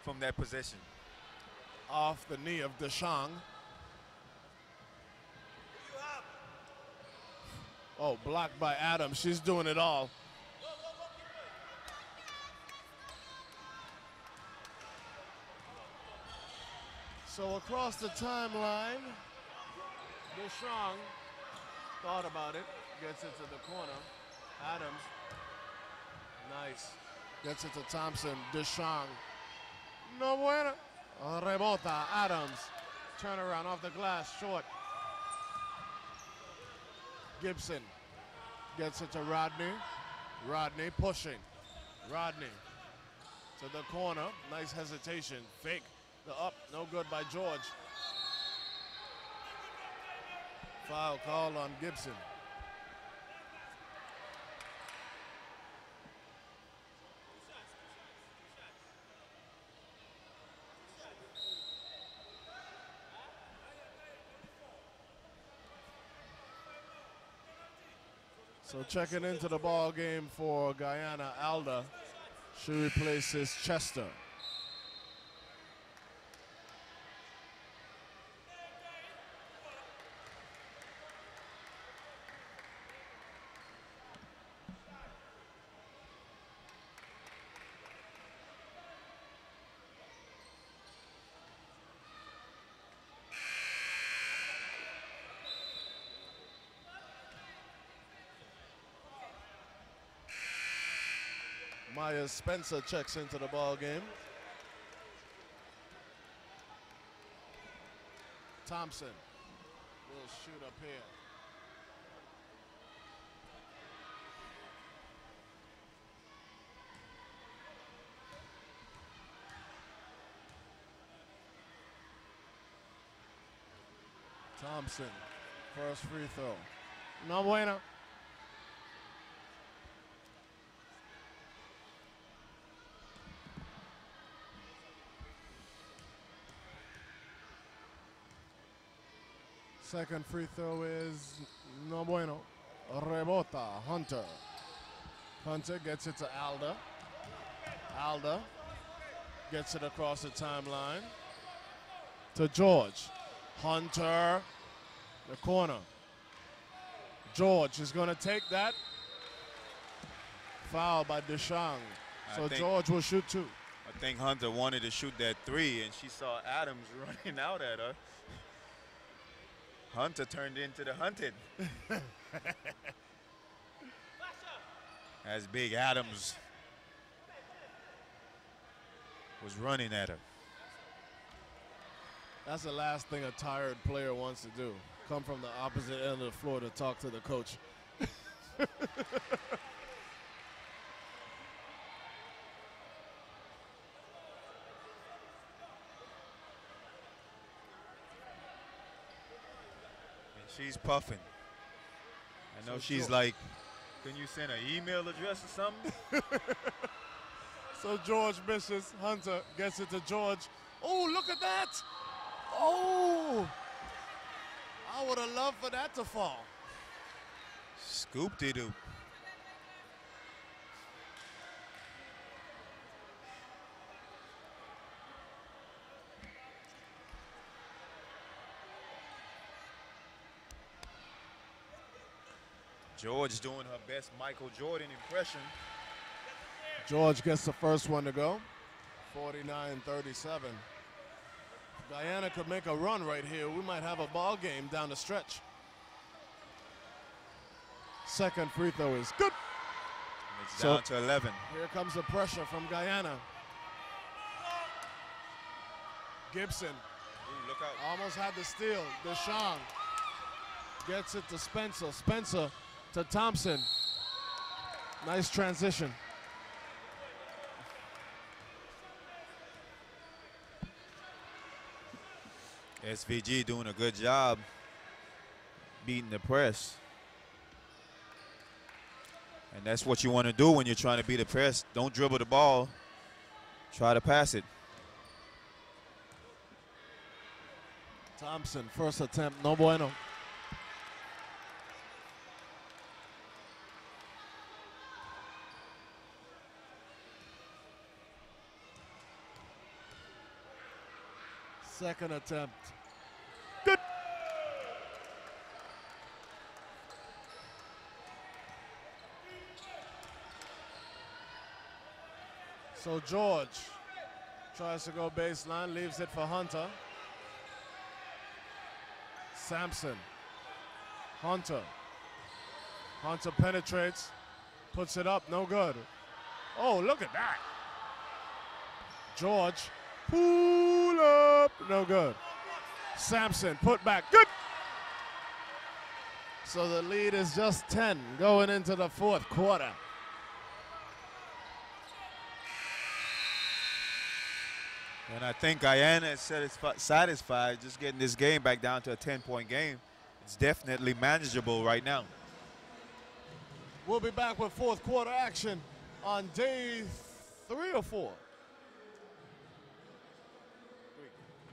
B: from that position.
A: Off the knee of Deschang. Oh, blocked by Adams. She's doing it all. So across the timeline, Deschang thought about it, gets it to the corner. Adams, nice. Gets it to Thompson, Deschang. No bueno. Rebota, Adams. Turnaround off the glass, short. Gibson gets it to Rodney. Rodney pushing. Rodney to the corner. Nice hesitation. Fake the up. No good by George. Foul called on Gibson. So checking into the ball game for Guyana, Alda. She replaces Chester. Maya Spencer checks into the ball game. Thompson will shoot up here. Thompson, first free throw. No bueno. Second free throw is no bueno. Rebota, Hunter. Hunter gets it to Alda. Alda gets it across the timeline to George. Hunter, the corner. George is going to take that. Foul by Deshang. So George will shoot two.
B: I think Hunter wanted to shoot that three, and she saw Adams running out at her. Hunter turned into the hunted. As Big Adams was running at her.
A: That's the last thing a tired player wants to do. Come from the opposite end of the floor to talk to the coach.
B: She's puffing. I know she's like, can you send an email address or something?
A: So George misses. Hunter gets it to George. Oh, look at that. Oh. I would have loved for that to fall.
B: Scoop-de-doo. George doing her best Michael Jordan impression.
A: George gets the first one to go. 49-37. Guyana could make a run right here. We might have a ball game down the stretch. Second free throw is good.
B: And it's down to 11.
A: Here comes the pressure from Guyana. Gibson.
B: Ooh, look out.
A: Almost had the steal. Deshang gets it to Spencer. Spencer to Thompson. Nice transition.
B: SVG doing a good job beating the press. And that's what you want to do when you're trying to beat the press. Don't dribble the ball. Try to pass it.
A: Thompson, first attempt, no bueno. Second attempt. Good. So George tries to go baseline, leaves it for Hunter. Sampson. Hunter. Hunter penetrates, puts it up, no good. Oh, look at that. George. Pull up, no good. Sampson, put back, good. So the lead is just 10 going into the fourth quarter.
B: And I think Guyana is satisfied just getting this game back down to a 10-point game. It's definitely manageable right now.
A: We'll be back with fourth quarter action on day 3 or 4.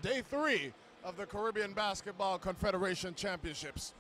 A: Day 3 of the Caribbean Basketball Confederation Championships.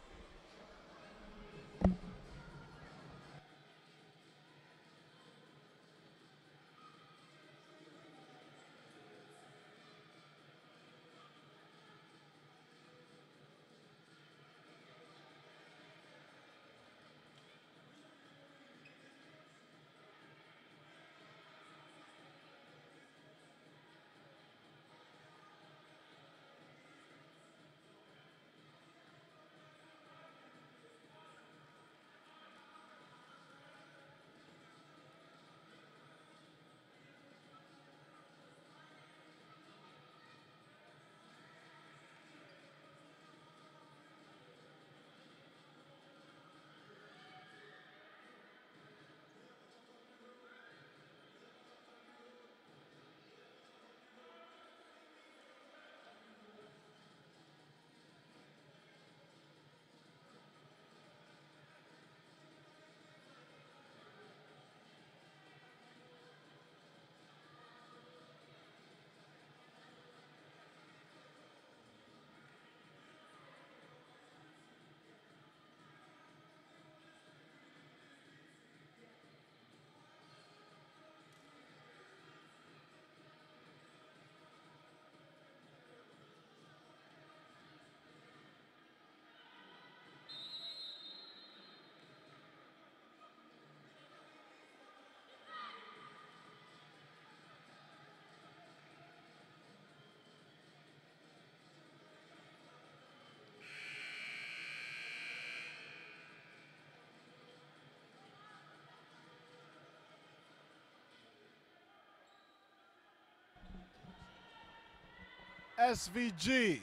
A: SVG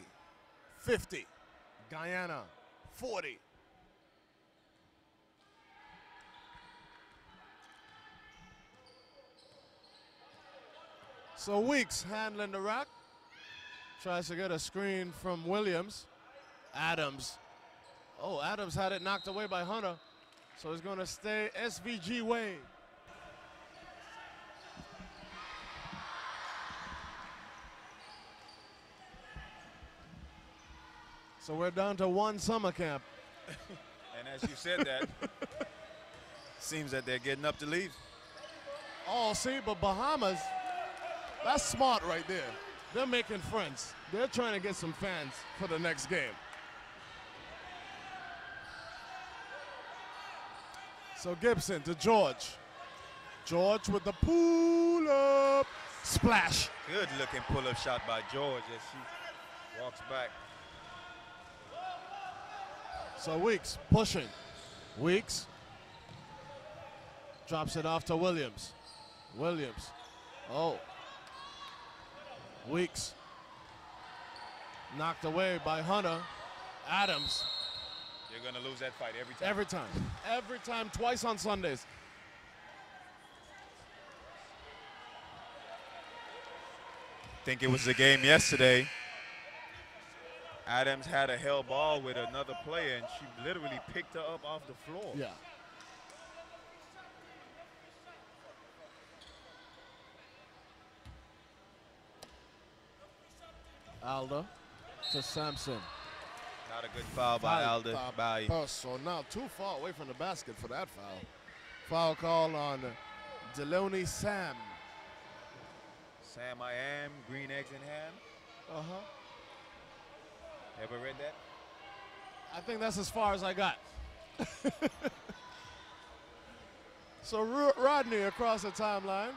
A: 50, Guyana 40. So Weeks handling the rock. Tries to get a screen from Williams. Adams. Oh, Adams had it knocked away by Hunter. So it's going to stay SVG way. So we're down to one summer camp.
B: And as you said that, seems that they're getting up to leave.
A: Oh, see, but Bahamas, that's smart right there. They're making friends. They're trying to get some fans for the next game. So Gibson to George. George with the pull-up splash.
B: Good looking pull-up shot by George as she walks back.
A: So Weeks pushing. Weeks drops it off to Williams. Williams. Oh. Weeks knocked away by Hunter. Adams.
B: You're going to lose that fight every time.
A: Every time. Every time, twice on Sundays.
B: I think it was the game yesterday. Adams had a held ball with another player, and she literally picked her up off the floor.
A: Yeah. Alda to Sampson.
B: Not a good foul by Alda.
A: So now too far away from the basket for that foul. Foul call on Deloney Sam.
B: Sam I am, green eggs and ham.
A: Uh-huh.
B: Ever read that?
A: I think that's as far as I got. So Rodney across the timeline.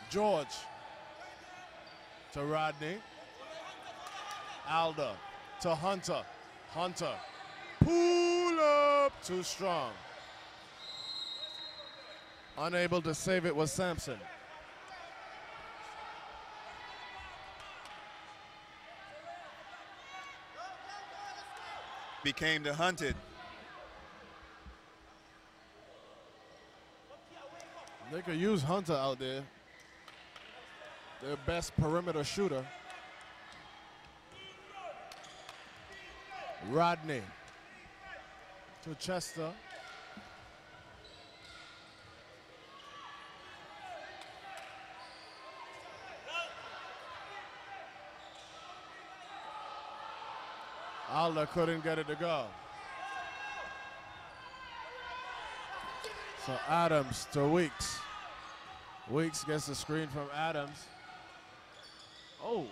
A: George to Rodney. Alda to Hunter. Hunter. Pull up. Too strong. Unable to save it was Sampson.
B: Became the hunted.
A: They could use Hunter out there. Their best perimeter shooter. Rodney to Chester. Alda couldn't get it to go. So Adams to Weeks. Weeks gets the screen from Adams. Oh.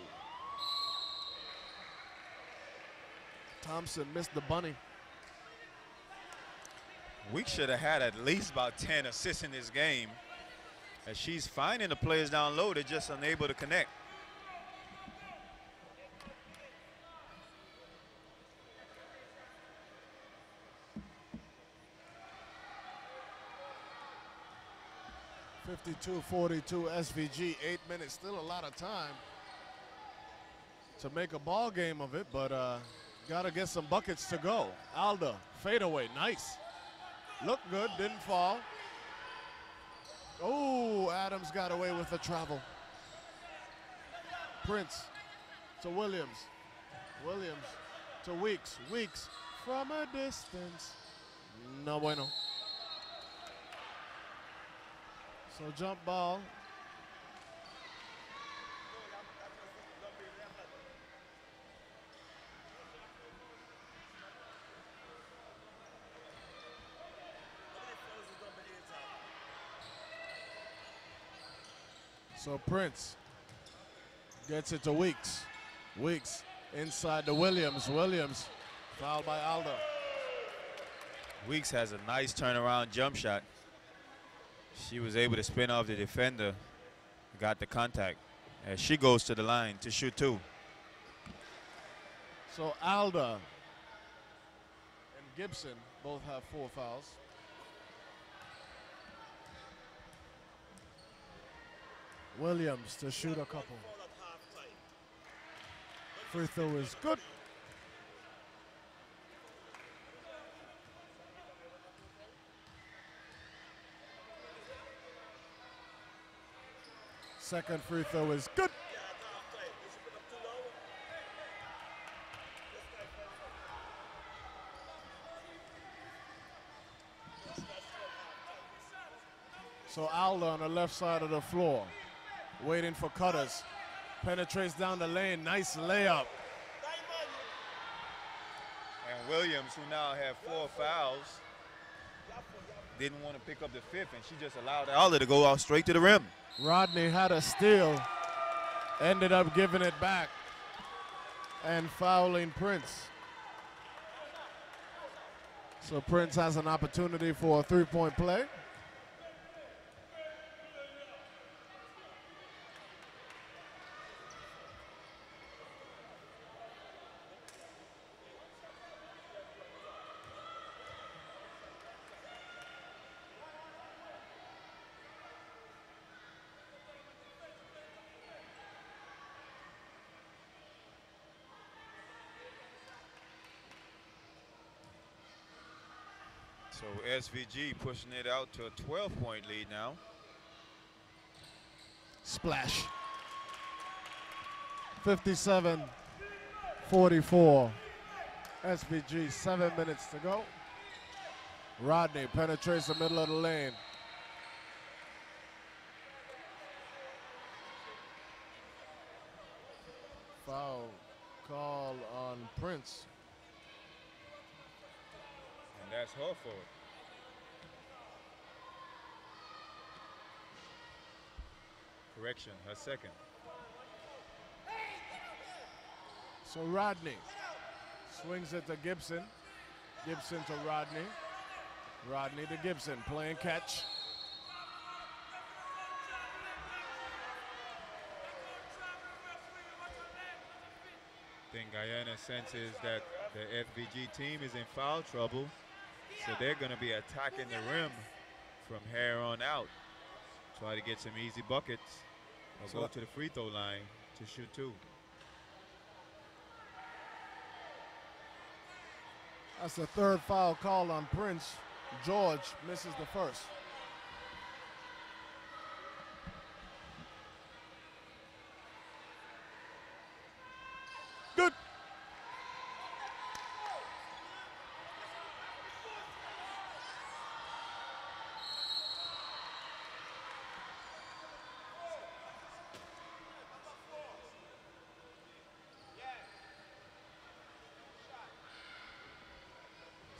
A: Thompson missed the bunny.
B: Weeks should have had at least about 10 assists in this game. As she's finding the players down low, they're just unable to connect.
A: (52-42) SVG, 8 minutes, still a lot of time to make a ball game of it, but gotta get some buckets to go. Alda, fadeaway, nice. Looked good, didn't fall. Oh, Adams got away with the travel. Prince to Williams. Williams to Weeks. Weeks from a distance. No bueno. So jump ball. So Prince gets it to Weeks. Weeks inside to Williams. Williams fouled by Alda.
B: Weeks has a nice turnaround jump shot. She was able to spin off the defender, got the contact. As she goes to the line to shoot two.
A: So Alda and Gibson both have 4 fouls. Williams to shoot a couple. Free throw is good. Second free throw is good. So Alder on the left side of the floor, waiting for cutters. Penetrates down the lane, nice layup.
B: And Williams, who now have 4 fouls, didn't want to pick up the 5th, and she just allowed Alder to go out straight to the rim.
A: Rodney had a steal, ended up giving it back and fouling Prince. So Prince has an opportunity for a three-point play.
B: So SVG pushing it out to a 12-point lead now.
A: Splash. 57-44. SVG, 7 minutes to go. Rodney penetrates the middle of the lane. Foul call on Prince.
B: And that's her fault. Correction, her second.
A: So Rodney swings it to Gibson. Gibson to Rodney. Rodney to Gibson, playing catch.
B: I think Guyana senses that the FVG team is in foul trouble, so they're going to be attacking the rim from here on out. Try to get some easy buckets or go to the free throw line to shoot 2.
A: That's the third foul call on Prince. George misses the first. Good.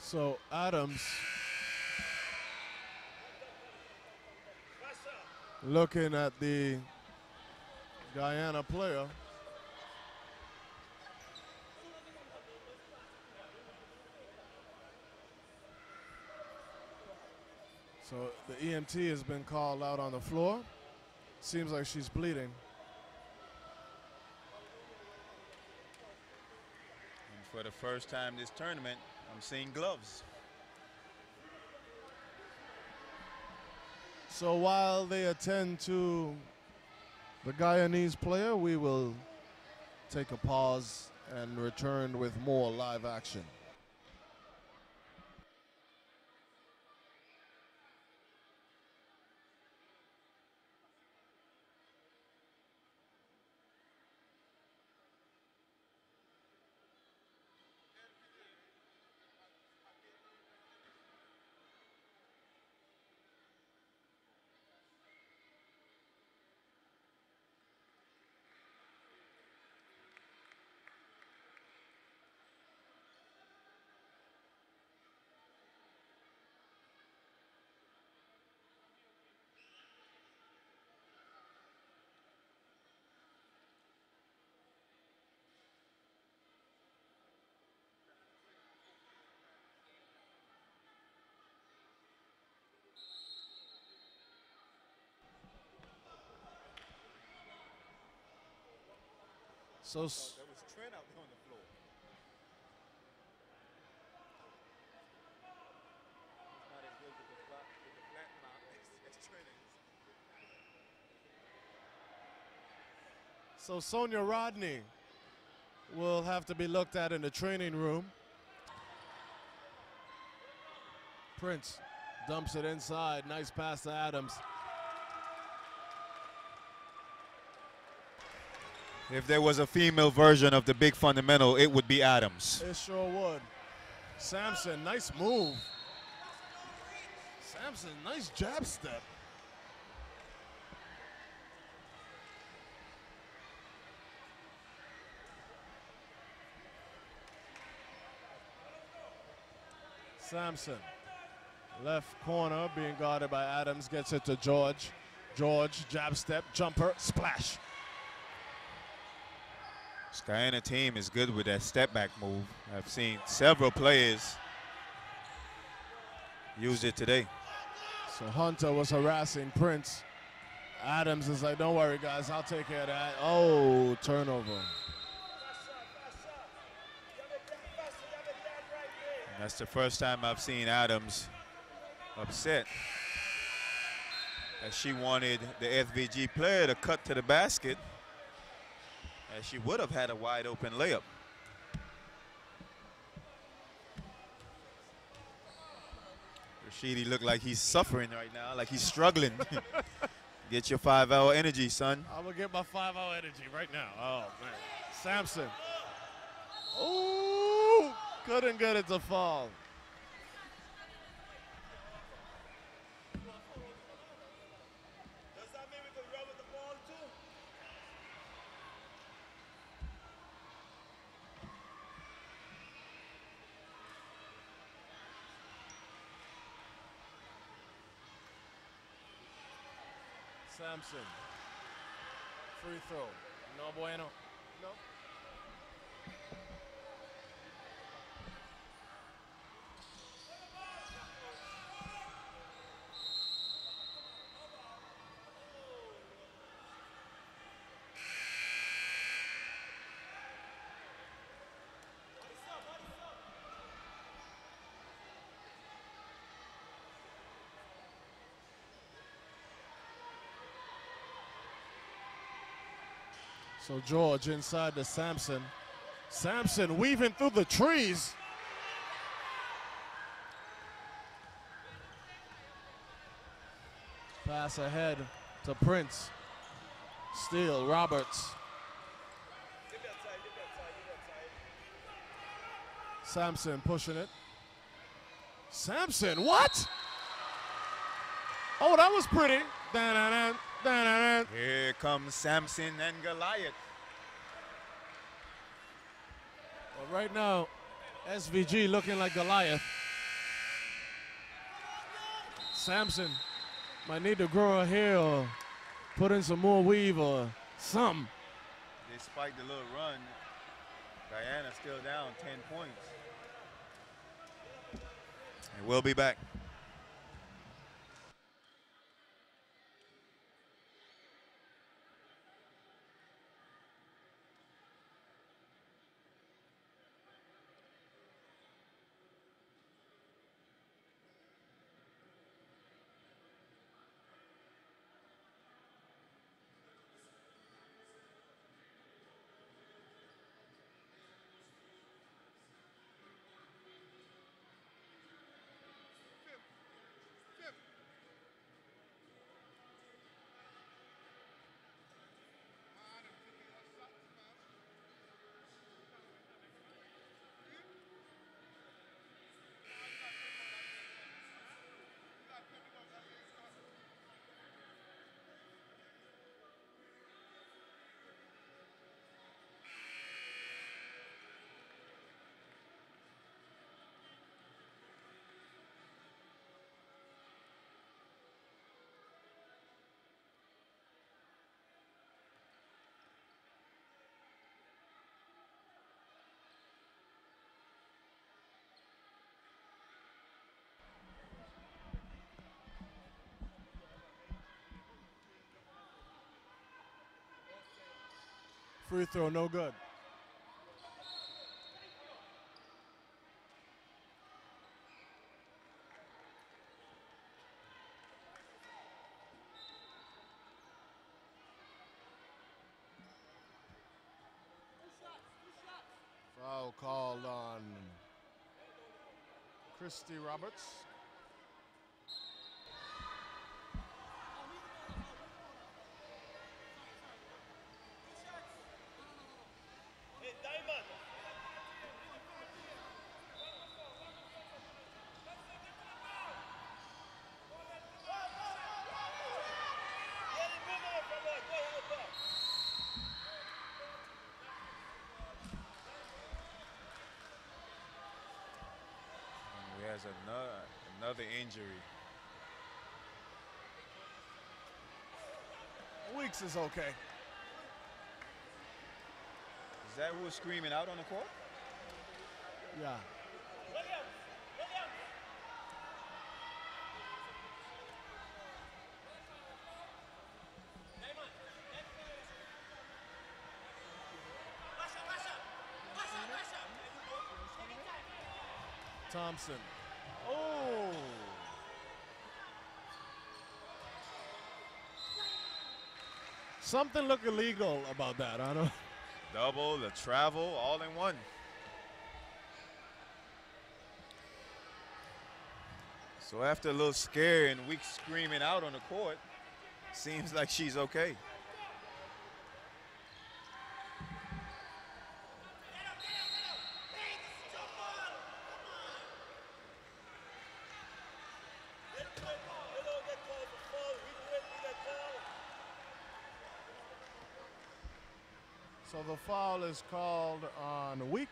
A: So Adams looking at the Guyana player. So the EMT has been called out on the floor. Seems like she's bleeding.
B: And for the first time this tournament, I'm seeing gloves.
A: So while they attend to the Guyanese player, we will take a pause and return with more live action. So
B: There was Trent out there on the floor. He's not as good with the flat mount as Trent is.
A: So Sonia Rodney will have to be looked at in the training room. Prince dumps it inside. Nice pass to Adams.
B: If there was a female version of the big fundamental, it would be Adams.
A: It sure would. Sampson, nice move. Sampson, nice jab step. Sampson, left corner being guarded by Adams, gets it to George. George, jab step, jumper, splash.
B: This Guyana team is good with that step back move. I've seen several players use it today.
A: So Hunter was harassing Prince. Adams is like, don't worry, guys, I'll take care of that. Oh, turnover.
B: And that's the first time I've seen Adams upset, as she wanted the SVG player to cut to the basket, as she would have had a wide open layup. Rashidi looked like he's suffering right now, like he's struggling. Get your 5-hour energy, son.
A: I'm gonna get my 5-hour energy right now. Oh man, Sampson. Ooh, couldn't get it to fall.
C: Does that mean we can run with the ball too?
A: Sampson. Free throw. No bueno. No. So George inside to Sampson. Sampson weaving through the trees. Pass ahead to Prince. Steal, Roberts. Sampson pushing it. Sampson, what? Oh, that was pretty. Da-da-da, da-da-da.
B: Here comes Samson and Goliath.
A: Well, right now, SVG looking like Goliath. Sampson might need to grow a hair or put in some more weave or something.
B: Despite the little run, Guyana still down 10 points. And we'll be back.
A: Free throw, no good. foul called on Christy Roberts.
C: Hey, Diamond. Get it, move on, brother. Go ahead, go.
B: And he has another injury.
A: Weeks is okay.
B: Is that who was screaming out on the court?
A: Yeah. Thompson. Oh. Something looked illegal about that. I don't.
B: Double, the travel, all in one. So after a little scare and Weeks screaming out on the court, seems like she's okay.
A: So the foul is called on Weeks.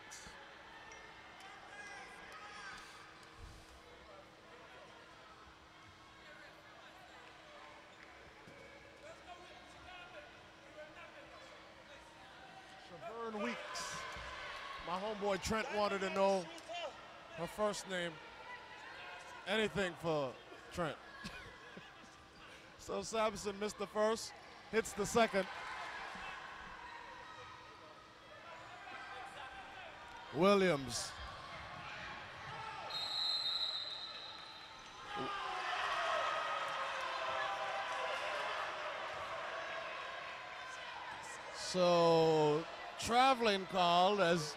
A: Shavern Weeks. My homeboy Trent wanted to know her first name. Anything for Trent. So Sampson missed the first, hits the second. Williams. So traveling called as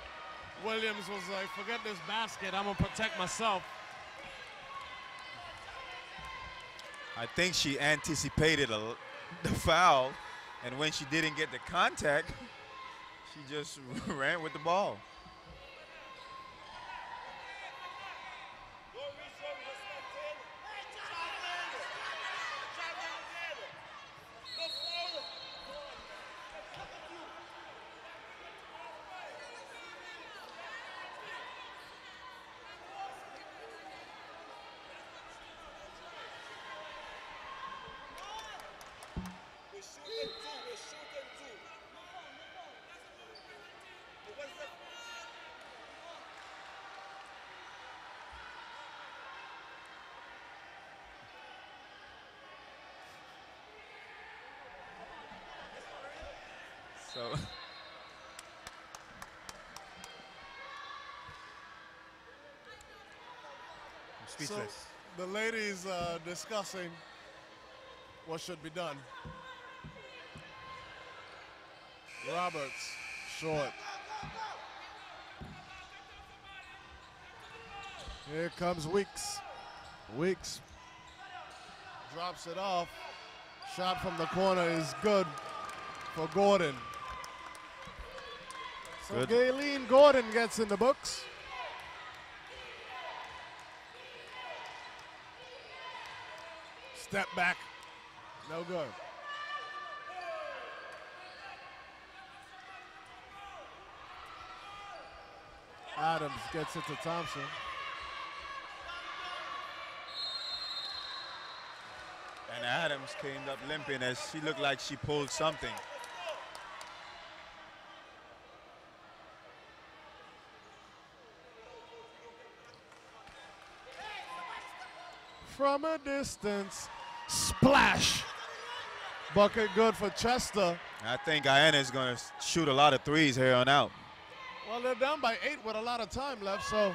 A: Williams was like, forget this basket, I'm gonna protect myself.
B: I think she anticipated the foul, and when she didn't get the contact, she just ran with the ball. So I'm speechless.
A: So the ladies discussing what should be done. Roberts, short. Here comes Weeks. Weeks drops it off. Shot from the corner is good for Gordon. So Gayleen Gordon gets in the books. Step back, no good. Adams gets it to Thompson.
B: And Adams came up limping as she looked like she pulled something.
A: From a distance, splash. Bucket good for Chester.
B: I think Guyana is going to shoot a lot of threes here on out.
A: Well, they're down by 8 with a lot of time left, so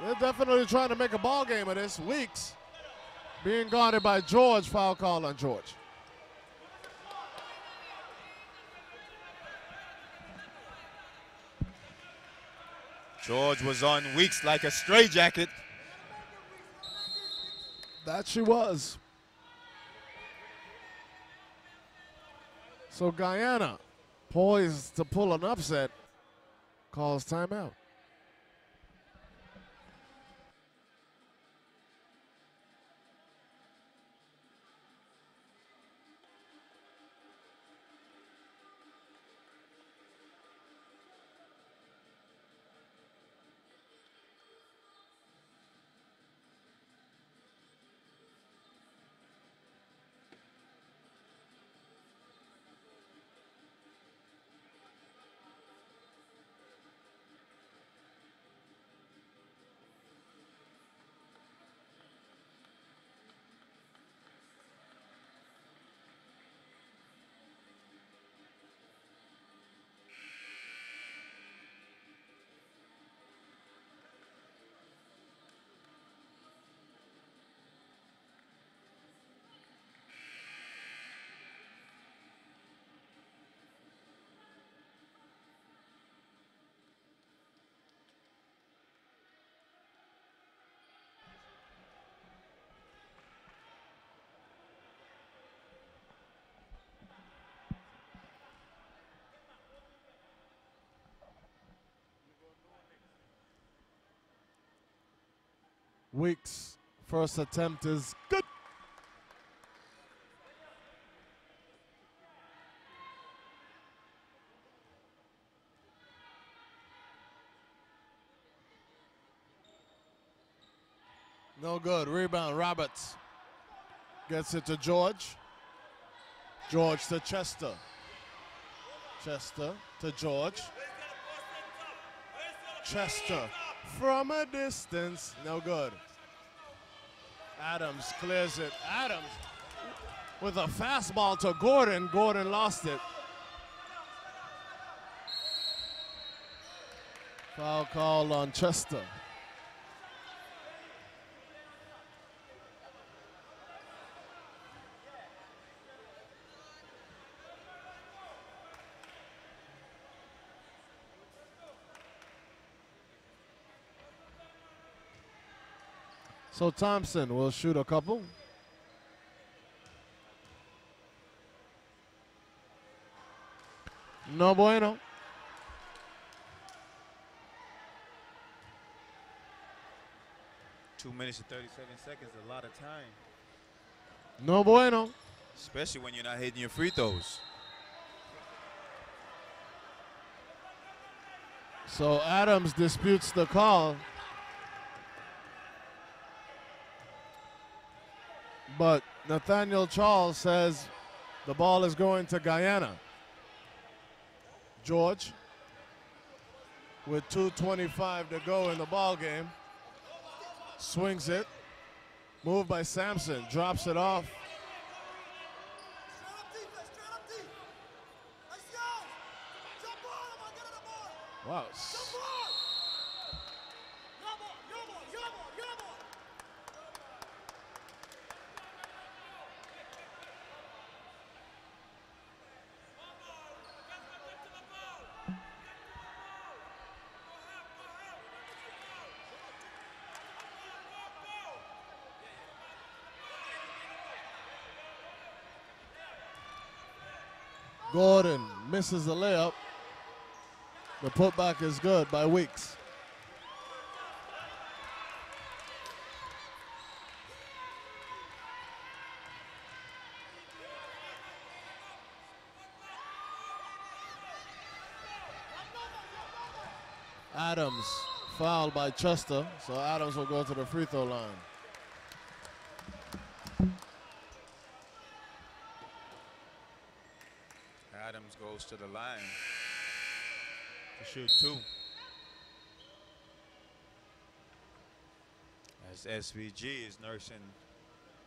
A: they're definitely trying to make a ball game of this. Weeks being guarded by George, foul call on George.
B: George was on Weeks like a straitjacket.
A: That she was. So Guyana, poised to pull an upset, calls timeout. Weeks' first attempt is good. No good. Rebound. Roberts gets it to George. George to Chester. Chester to George. Chester from a distance. No good. Adams clears it. Adams with a fastball to Gordon. Gordon lost it. Foul call on Chester. So Thompson will shoot a couple. No bueno.
B: Two minutes and 37 seconds, a lot of time.
A: No bueno.
B: Especially when you're not hitting your free throws.
A: So Adams disputes the call. But Nathaniel Charles says the ball is going to Guyana. George with 2:25 to go in the ball game. Swings it. Moved by Sampson. Drops it off. Wow. Gordon misses the layup. The putback is good by Weeks. Adams fouled by Chester, so Adams will go to the free throw line.
B: Adams goes to the line to shoot two. As SVG is nursing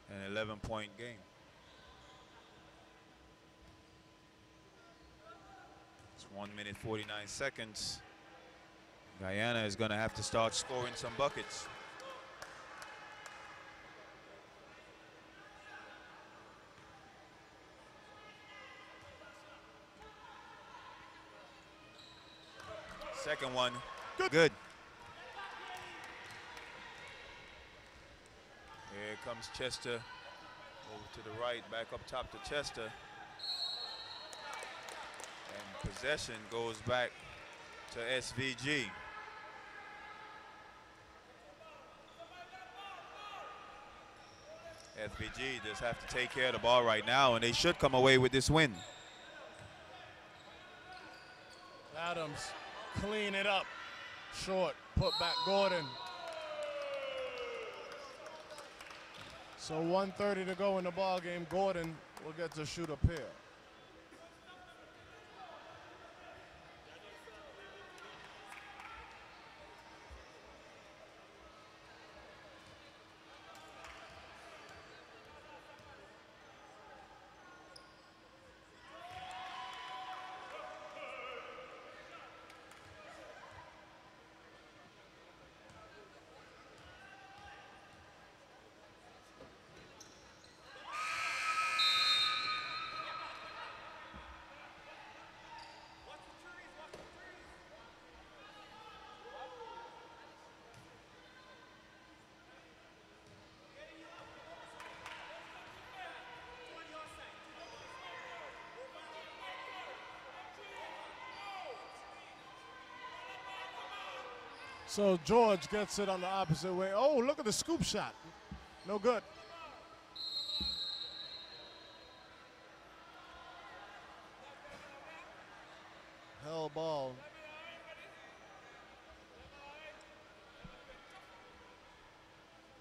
B: an 11-point game. It's 1 minute 49 seconds. Guyana is going to have to start scoring some buckets. Second one, good. comes Chester over to the right, back up top to Chester. And possession goes back to SVG. SVG just have to take care of the ball right now, and they should come away with this win.
A: Adams clean it up. Short, put back Gordon. So 1:30 to go in the ball game. Gordon will get to shoot a pair. So George gets it on the opposite way. Oh, look at the scoop shot. No good. Hell ball.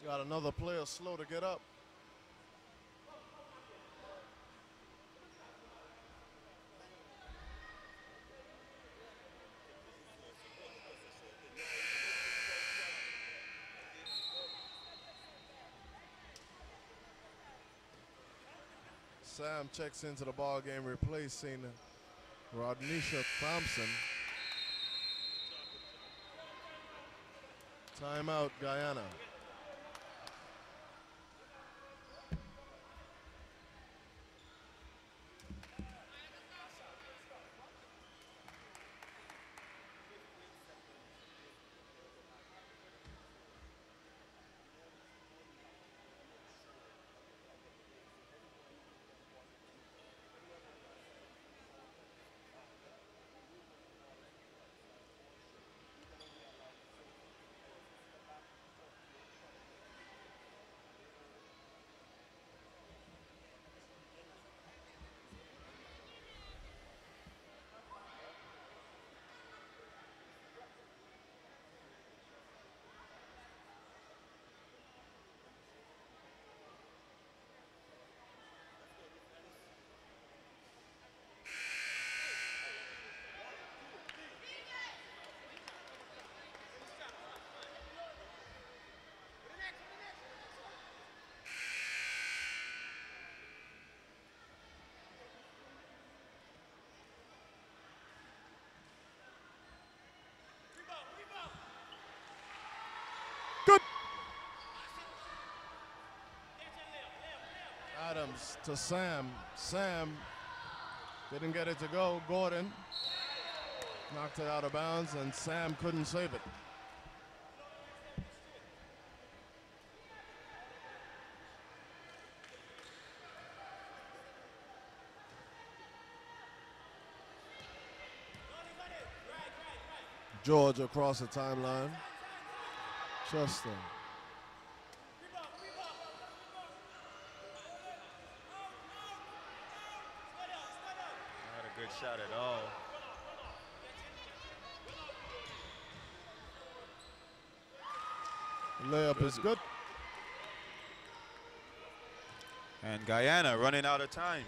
A: Got another player slow to get up. Sam checks into the ball game, replacing Rodnisha Thompson. Timeout, Guyana. Good. Adams to Sam. Sam didn't get it to go. Gordon knocked it out of bounds, and Sam couldn't save it. George across the timeline. Chester.
B: Not a good shot at all.
A: Layup is good.
B: And Guyana running out of time.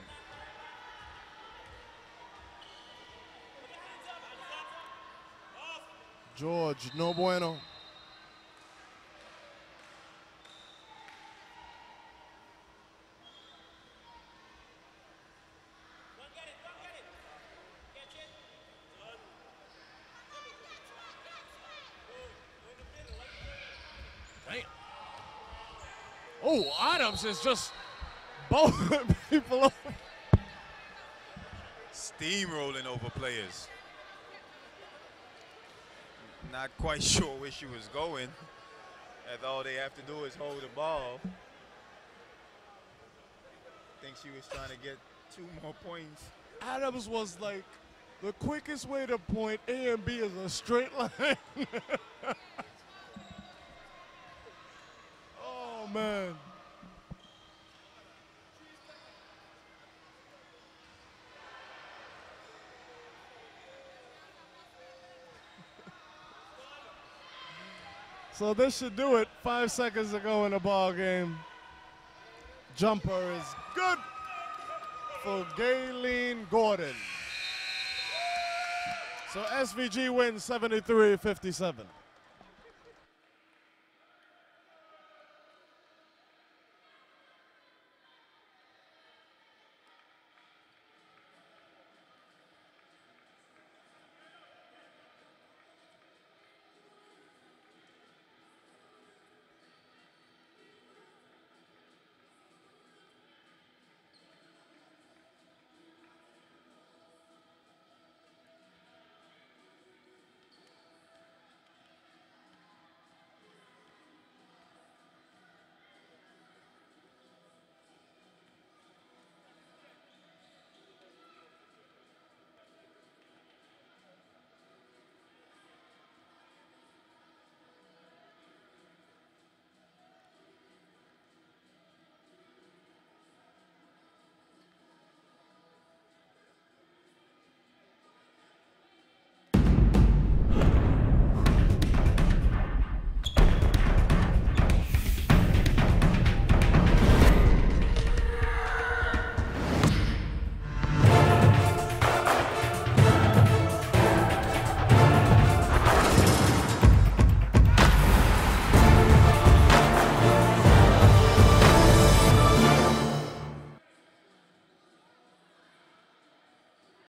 A: George, no bueno. Oh, Adams is just bowling people over.
B: Steamrolling over players. Not quite sure where she was going, as all they have to do is hold the ball. think she was trying to get 2 more points.
A: Adams was like, the quickest way to point A and B is a straight line. Oh, man. So this should do it. 5 seconds to go in the ball game. Jumper is good for Gayleen Gordon. So SVG wins 73-57.